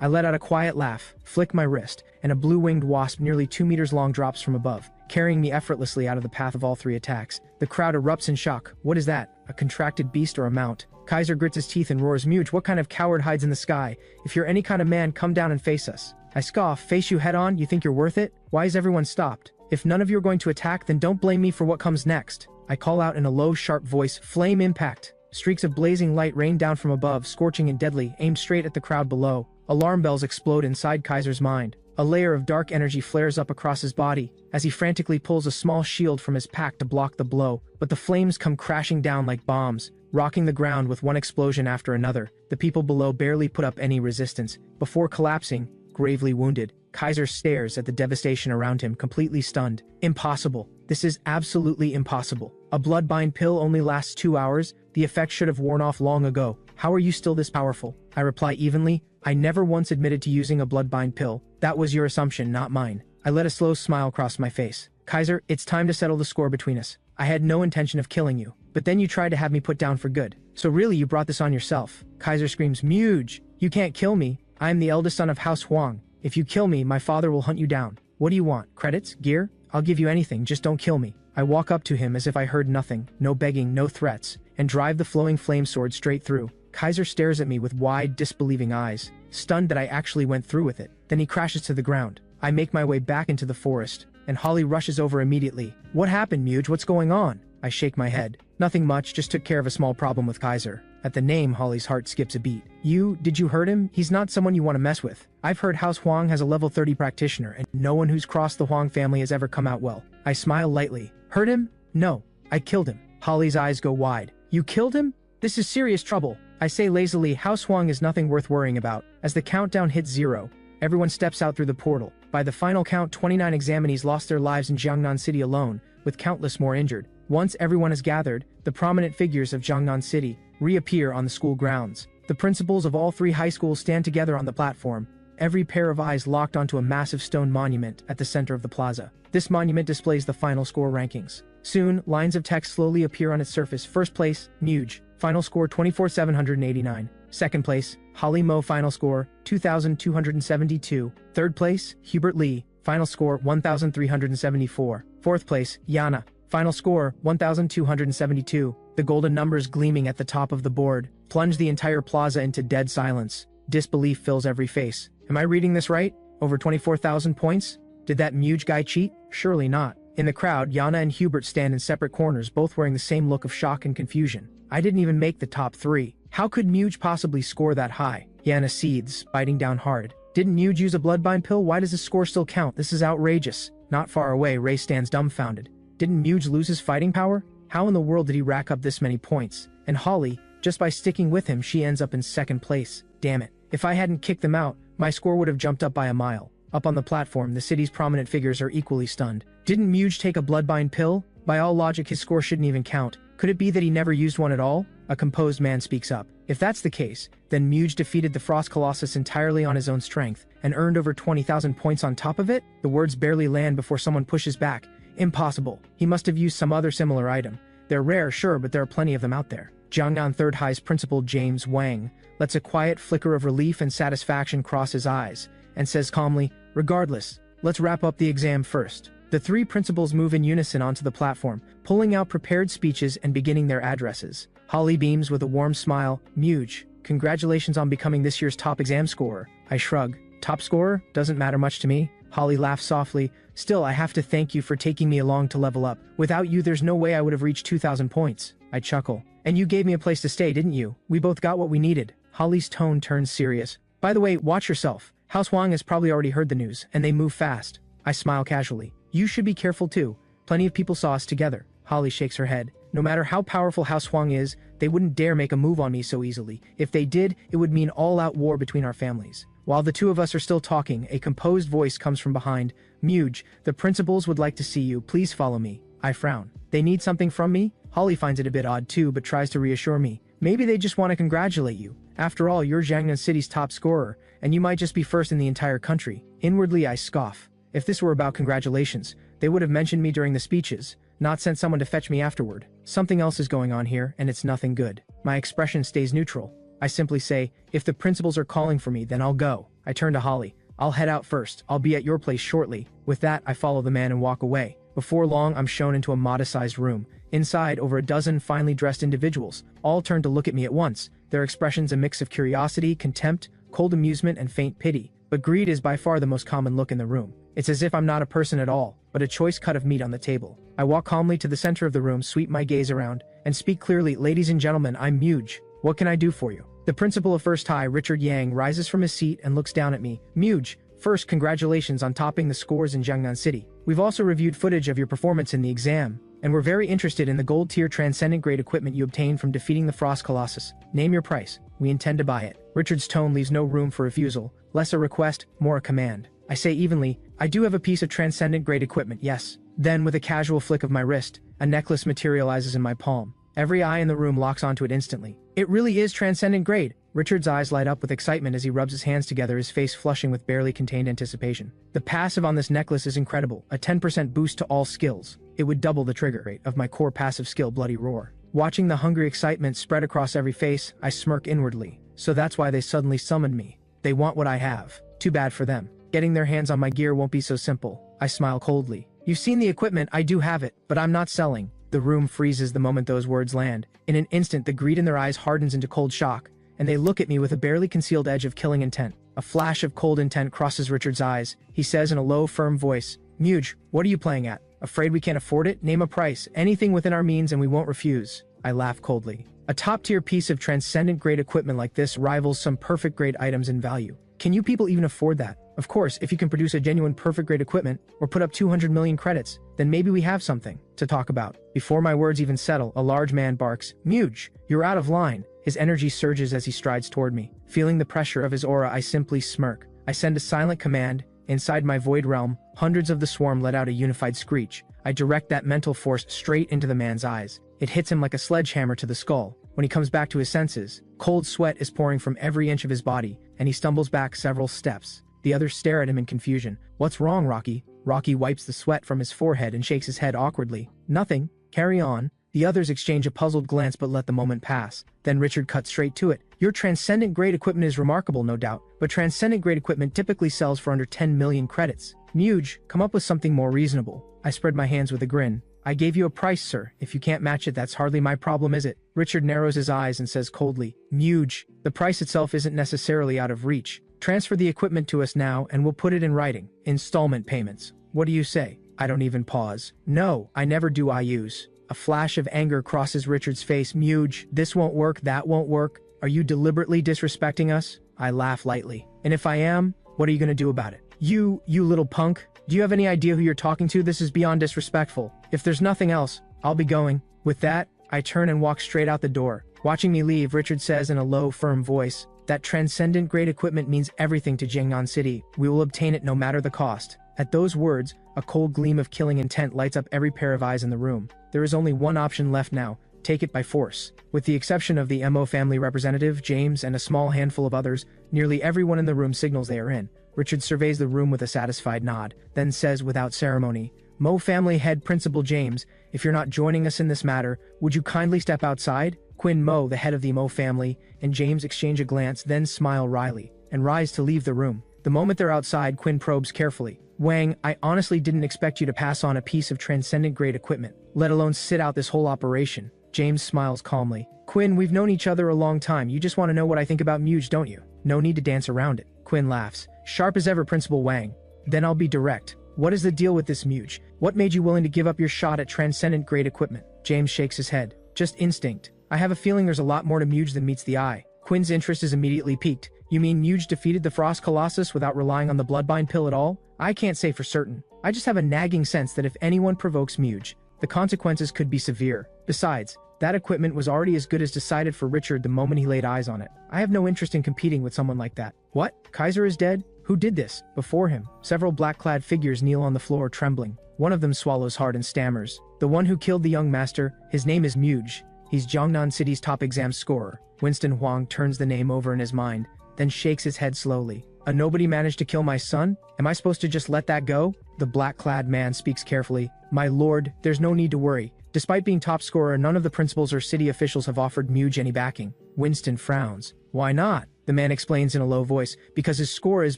I let out a quiet laugh, flick my wrist, and a blue-winged wasp nearly 2 meters long drops from above, carrying me effortlessly out of the path of all 3 attacks. The crowd erupts in shock. What is that? A contracted beast or a mount? Kaiser grits his teeth and roars, Muge, what kind of coward hides in the sky? If you're any kind of man, come down and face us. I scoff, face you head on? You think you're worth it? Why is everyone stopped? If none of you are going to attack, then don't blame me for what comes next. I call out in a low, sharp voice, flame impact. Streaks of blazing light rain down from above, scorching and deadly, aimed straight at the crowd below. Alarm bells explode inside Kaiser's mind. A layer of dark energy flares up across his body, as he frantically pulls a small shield from his pack to block the blow, but the flames come crashing down like bombs, rocking the ground with one explosion after another. The people below barely put up any resistance. Before collapsing, gravely wounded, Kaiser stares at the devastation around him, completely stunned. Impossible. This is absolutely impossible. A bloodbind pill only lasts 2 hours. The effect should have worn off long ago. How are you still this powerful? I reply evenly, I never once admitted to using a bloodbind pill. That was your assumption, not mine. I let a slow smile cross my face. Kaiser, it's time to settle the score between us. I had no intention of killing you, but then you tried to have me put down for good. So really you brought this on yourself. Kaiser screams, Muge, you can't kill me. I am the eldest son of House Huang. If you kill me, my father will hunt you down. What do you want? Credits? Gear? I'll give you anything, just don't kill me. I walk up to him as if I heard nothing, no begging, no threats, and drive the flowing flame sword straight through. Kaiser stares at me with wide, disbelieving eyes, stunned that I actually went through with it. Then he crashes to the ground. I make my way back into the forest, and Holly rushes over immediately. What happened, Muge? What's going on? I shake my head. Nothing much, just took care of a small problem with Kaiser. At the name, Holly's heart skips a beat. Did you hurt him? He's not someone you want to mess with. I've heard House Huang has a level 30 practitioner, and no one who's crossed the Huang family has ever come out well. I smile lightly. Hurt him? No. I killed him. Holly's eyes go wide. You killed him? This is serious trouble. I say lazily, House Huang is nothing worth worrying about. As the countdown hits 0, everyone steps out through the portal. By the final count, 29 examinees lost their lives in Jiangnan City alone, with countless more injured. Once everyone is gathered, the prominent figures of Jiangnan City reappear on the school grounds. The principals of all 3 high schools stand together on the platform, every pair of eyes locked onto a massive stone monument at the center of the plaza. This monument displays the final score rankings. Soon, lines of text slowly appear on its surface. First place, Muge. Final score 24,789. Second place, Holly Mo. Final score 2,272. Third place, Hubert Lee. Final score 1,374. Fourth place, Yana. Final score 1,272. The golden numbers gleaming at the top of the board plunge the entire plaza into dead silence. Disbelief fills every face. Am I reading this right? Over 24,000 points? Did that Muge guy cheat? Surely not. In the crowd, Yana and Hubert stand in separate corners, both wearing the same look of shock and confusion. I didn't even make the top 3. How could Muge possibly score that high? Yana seethes, biting down hard. Didn't Muge use a bloodbind pill? Why does his score still count? This is outrageous. Not far away, Ray stands dumbfounded. Didn't Muge lose his fighting power? How in the world did he rack up this many points? And Holly, just by sticking with him, she ends up in second place. Damn it. If I hadn't kicked them out, my score would have jumped up by a mile. Up on the platform, the city's prominent figures are equally stunned. Didn't Muge take a bloodbind pill? By all logic, his score shouldn't even count. Could it be that he never used one at all? A composed man speaks up. If that's the case, then Muge defeated the Frost Colossus entirely on his own strength, and earned over 20,000 points on top of it? The words barely land before someone pushes back. Impossible. He must have used some other similar item. They're rare, sure, but there are plenty of them out there. Jiangnan Third High's principal James Wang lets a quiet flicker of relief and satisfaction cross his eyes, and says calmly, regardless, let's wrap up the exam first. The 3 principals move in unison onto the platform, pulling out prepared speeches and beginning their addresses. Holly beams with a warm smile. Muge, congratulations on becoming this year's top exam scorer. I shrug. Top scorer? Doesn't matter much to me. Holly laughs softly. Still, I have to thank you for taking me along to level up. Without you, there's no way I would have reached 2,000 points. I chuckle. And you gave me a place to stay, didn't you? We both got what we needed. Holly's tone turns serious. By the way, watch yourself. House Huang has probably already heard the news, and they move fast. I smile casually. You should be careful too. Plenty of people saw us together. Holly shakes her head. No matter how powerful House Huang is, they wouldn't dare make a move on me so easily. If they did, it would mean all-out war between our families. While the 2 of us are still talking, a composed voice comes from behind. Muge, the principals would like to see you. Please follow me. I frown. They need something from me? Holly finds it a bit odd too, but tries to reassure me. Maybe they just want to congratulate you. After all, you're Jiangnan City's top scorer, and you might just be first in the entire country. Inwardly, I scoff. If this were about congratulations, they would have mentioned me during the speeches, not sent someone to fetch me afterward. Something else is going on here, and it's nothing good. My expression stays neutral. I simply say, if the principals are calling for me, then I'll go. I turn to Holly. I'll head out first. I'll be at your place shortly. With that, I follow the man and walk away. Before long, I'm shown into a modest-sized room. Inside, over a dozen finely dressed individuals. All turn to look at me at once. Their expressions a mix of curiosity, contempt, cold amusement, and faint pity. But greed is by far the most common look in the room. It's as if I'm not a person at all, but a choice cut of meat on the table. I walk calmly to the center of the room, sweep my gaze around, and speak clearly. Ladies and gentlemen, I'm Muge. What can I do for you? The principal of First High, Richard Yang, rises from his seat and looks down at me. Muge, first, congratulations on topping the scores in Jiangnan City. We've also reviewed footage of your performance in the exam, and we're very interested in the gold-tier transcendent grade equipment you obtained from defeating the Frost Colossus. Name your price. We intend to buy it. Richard's tone leaves no room for refusal, less a request, more a command. I say evenly, I do have a piece of transcendent grade equipment, yes. Then, with a casual flick of my wrist, a necklace materializes in my palm. Every eye in the room locks onto it instantly. It really is transcendent grade. Richard's eyes light up with excitement as he rubs his hands together, his face flushing with barely contained anticipation. The passive on this necklace is incredible, a 10% boost to all skills. It would double the trigger rate of my core passive skill, Bloody Roar. Watching the hungry excitement spread across every face, I smirk inwardly. So that's why they suddenly summoned me. They want what I have. Too bad for them. Getting their hands on my gear won't be so simple. I smile coldly. You've seen the equipment, I do have it, but I'm not selling. The room freezes the moment those words land. In an instant, the greed in their eyes hardens into cold shock, and they look at me with a barely concealed edge of killing intent. A flash of cold intent crosses Richard's eyes. He says in a low, firm voice, Muge, what are you playing at? Afraid we can't afford it? Name a price, anything within our means, and we won't refuse. I laugh coldly. A top-tier piece of transcendent grade equipment like this rivals some perfect grade items in value. Can you people even afford that? Of course, if you can produce a genuine perfect grade equipment, or put up 200 million credits, then maybe we have something to talk about. Before my words even settle, a large man barks, Muge, you're out of line. His energy surges as he strides toward me. Feeling the pressure of his aura, I simply smirk. I send a silent command. Inside my void realm, hundreds of the swarm let out a unified screech. I direct that mental force straight into the man's eyes. It hits him like a sledgehammer to the skull. When he comes back to his senses, cold sweat is pouring from every inch of his body, and he stumbles back several steps. The others stare at him in confusion. What's wrong, Rocky? Rocky wipes the sweat from his forehead and shakes his head awkwardly. Nothing. Carry on. The others exchange a puzzled glance but let the moment pass. Then Richard cuts straight to it. Your transcendent grade equipment is remarkable, no doubt, but transcendent grade equipment typically sells for under 10 million credits. Muge, come up with something more reasonable. I spread my hands with a grin. I gave you a price, sir. If you can't match it, that's hardly my problem, is it? Richard narrows his eyes and says coldly, Muge, the price itself isn't necessarily out of reach. Transfer the equipment to us now and we'll put it in writing. Installment payments. What do you say? I don't even pause. No, I never do. I use. A flash of anger crosses Richard's face. Muge, this won't work, that won't work. Are you deliberately disrespecting us? I laugh lightly. And if I am, what are you gonna do about it? You little punk. Do you have any idea who you're talking to? This is beyond disrespectful. If there's nothing else, I'll be going. With that, I turn and walk straight out the door. Watching me leave, Richard says in a low, firm voice, that transcendent grade equipment means everything to Jiangnan City. We will obtain it no matter the cost. At those words, a cold gleam of killing intent lights up every pair of eyes in the room. There is only one option left now. Take it by force. With the exception of the Mo family representative, James, and a small handful of others, nearly everyone in the room signals they are in. Richard surveys the room with a satisfied nod, then says without ceremony, Mo family head principal James, if you're not joining us in this matter, would you kindly step outside? Quinn Mo, the head of the Mo family, and James exchange a glance, then smile wryly, and rise to leave the room. The moment they're outside, Quinn probes carefully. Wang, I honestly didn't expect you to pass on a piece of transcendent grade equipment, let alone sit out this whole operation. James smiles calmly. Quinn, we've known each other a long time. You just want to know what I think about Muge, don't you? No need to dance around it. Quinn laughs. Sharp as ever, Principal Wang. Then I'll be direct. What is the deal with this Muge? What made you willing to give up your shot at transcendent grade equipment? James shakes his head. Just instinct. I have a feeling there's a lot more to Muge than meets the eye. Quinn's interest is immediately piqued. You mean Muge defeated the Frost Colossus without relying on the Bloodbind pill at all? I can't say for certain. I just have a nagging sense that if anyone provokes Muge, the consequences could be severe. Besides, that equipment was already as good as decided for Richard the moment he laid eyes on it. I have no interest in competing with someone like that. What? Kaiser is dead? Who did this? Before him, several black-clad figures kneel on the floor trembling. One of them swallows hard and stammers. The one who killed the young master, his name is Muge. He's Jiangnan City's top exam scorer. Winston Huang turns the name over in his mind, then shakes his head slowly. A nobody managed to kill my son? Am I supposed to just let that go? The black-clad man speaks carefully. My lord, there's no need to worry. Despite being top scorer, none of the principals or city officials have offered Muge any backing. Winston frowns. Why not? The man explains in a low voice, because his score is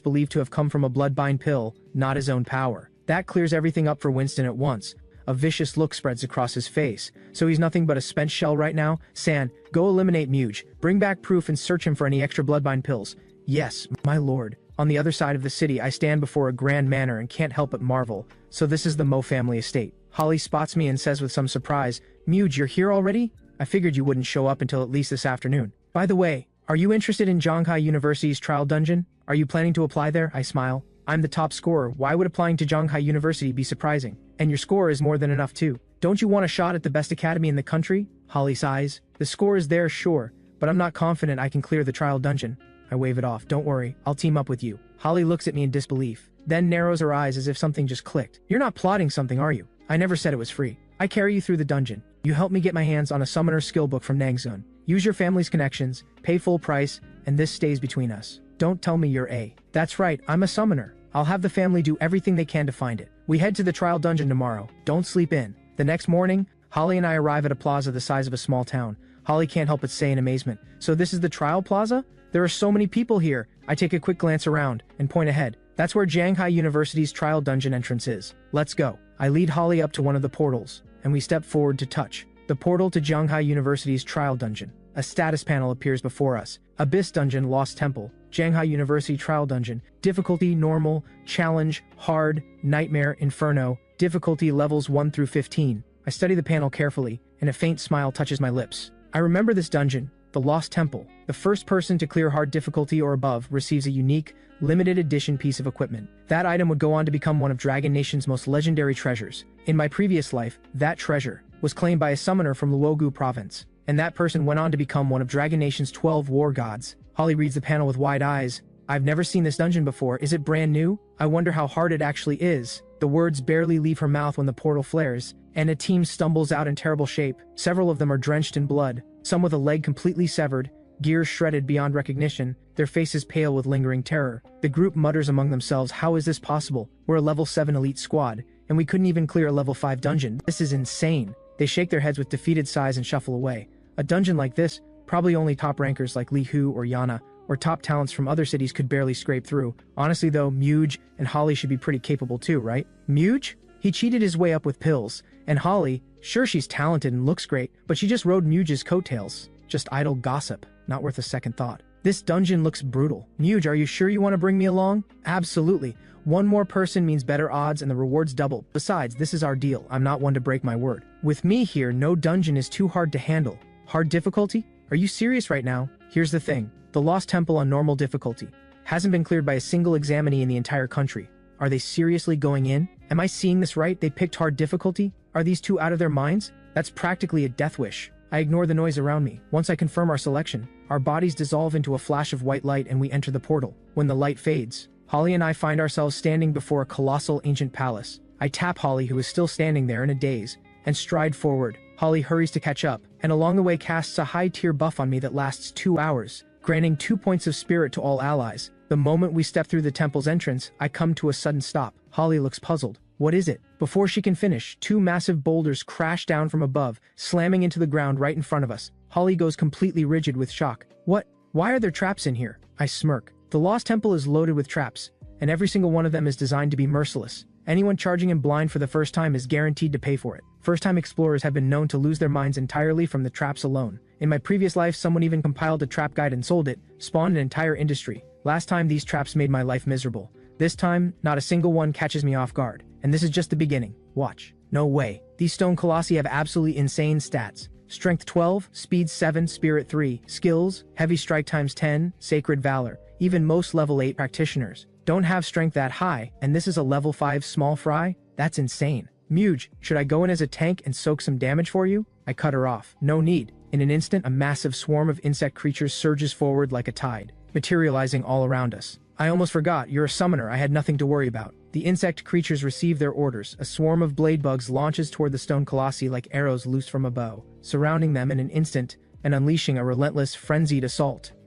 believed to have come from a bloodbind pill, not his own power. That clears everything up for Winston at once. A vicious look spreads across his face. So he's nothing but a spent shell right now? San, go eliminate Muge. Bring back proof and search him for any extra bloodbind pills. Yes, my lord. On the other side of the city, I stand before a grand manor and can't help but marvel. So this is the Mo family estate. Holly spots me and says with some surprise, Muge, you're here already? I figured you wouldn't show up until at least this afternoon. By the way, are you interested in Zhonghai University's trial dungeon? Are you planning to apply there? I smile. I'm the top scorer. Why would applying to Zhonghai University be surprising? And your score is more than enough too. Don't you want a shot at the best academy in the country? Holly sighs. The score is there, sure, but I'm not confident I can clear the trial dungeon. I wave it off. Don't worry, I'll team up with you. Holly looks at me in disbelief, then narrows her eyes as if something just clicked. You're not plotting something, are you? I never said it was free. I carry you through the dungeon. You help me get my hands on a summoner skill book from Nangzun. Use your family's connections, pay full price, and this stays between us. Don't tell me you're A. That's right, I'm a summoner. I'll have the family do everything they can to find it. We head to the trial dungeon tomorrow. Don't sleep in. The next morning, Holly and I arrive at a plaza the size of a small town. Holly can't help but say in amazement, so this is the trial plaza? There are so many people here. I take a quick glance around and point ahead. That's where Zhonghai University's trial dungeon entrance is. Let's go. I lead Holly up to one of the portals, and we step forward to touch the portal to Zhonghai University's trial dungeon. A status panel appears before us. Abyss Dungeon, Lost Temple, Zhonghai University Trial Dungeon. Difficulty, Normal, Challenge, Hard, Nightmare, Inferno. Difficulty levels 1 through 15. I study the panel carefully, and a faint smile touches my lips. I remember this dungeon, the Lost Temple. The first person to clear hard difficulty or above receives a unique, limited edition piece of equipment. That item would go on to become one of Dragon Nation's most legendary treasures. In my previous life, that treasure was claimed by a summoner from Luogu province, and that person went on to become one of Dragon Nation's 12 war gods. Holly reads the panel with wide eyes. I've never seen this dungeon before. Is it brand new? I wonder how hard it actually is. The words barely leave her mouth when the portal flares, and a team stumbles out in terrible shape. Several of them are drenched in blood, some with a leg completely severed, gears shredded beyond recognition, their faces pale with lingering terror. The group mutters among themselves, how is this possible? We're a level 7 elite squad, and we couldn't even clear a level 5 dungeon. This is insane. They shake their heads with defeated sighs and shuffle away. A dungeon like this, probably only top rankers like Li Hu or Yana, or top talents from other cities could barely scrape through. Honestly though, Muge and Holly should be pretty capable too, right? Muge? He cheated his way up with pills. And Holly, sure she's talented and looks great, but she just rode Muge's coattails. Just idle gossip, not worth a second thought. This dungeon looks brutal. Muge, are you sure you want to bring me along? Absolutely. One more person means better odds and the rewards double. Besides, this is our deal. I'm not one to break my word. With me here, no dungeon is too hard to handle. Hard difficulty? Are you serious right now? Here's the thing. The Lost Temple on normal difficulty hasn't been cleared by a single examinee in the entire country. Are they seriously going in? Am I seeing this right? They picked hard difficulty? Are these two out of their minds? That's practically a death wish. I ignore the noise around me. Once I confirm our selection, our bodies dissolve into a flash of white light and we enter the portal. When the light fades, Holly and I find ourselves standing before a colossal ancient palace. I tap Holly, who is still standing there in a daze, and stride forward. Holly hurries to catch up, and along the way casts a high-tier buff on me that lasts 2 hours, granting 2 points of spirit to all allies. The moment we step through the temple's entrance, I come to a sudden stop. Holly looks puzzled. What is it? Before she can finish, 2 massive boulders crash down from above, slamming into the ground right in front of us. Holly goes completely rigid with shock. What? Why are there traps in here? I smirk. The Lost Temple is loaded with traps, and every single one of them is designed to be merciless. Anyone charging in blind for the first time is guaranteed to pay for it. First-time explorers have been known to lose their minds entirely from the traps alone. In my previous life, someone even compiled a trap guide and sold it, spawned an entire industry. Last time, these traps made my life miserable. This time, not a single one catches me off guard. And this is just the beginning. Watch. No way. These stone colossi have absolutely insane stats. Strength 12, Speed 7, Spirit 3, Skills, Heavy Strike times 10, Sacred Valor. Even most level 8 practitioners don't have strength that high, and this is a level 5 small fry? That's insane. Muge, should I go in as a tank and soak some damage for you? I cut her off. No need. In an instant, a massive swarm of insect creatures surges forward like a tide, materializing all around us. I almost forgot, you're a summoner, I had nothing to worry about. The insect creatures receive their orders. A swarm of blade bugs launches toward the stone colossi like arrows loosed from a bow, surrounding them in an instant and unleashing a relentless, frenzied assault.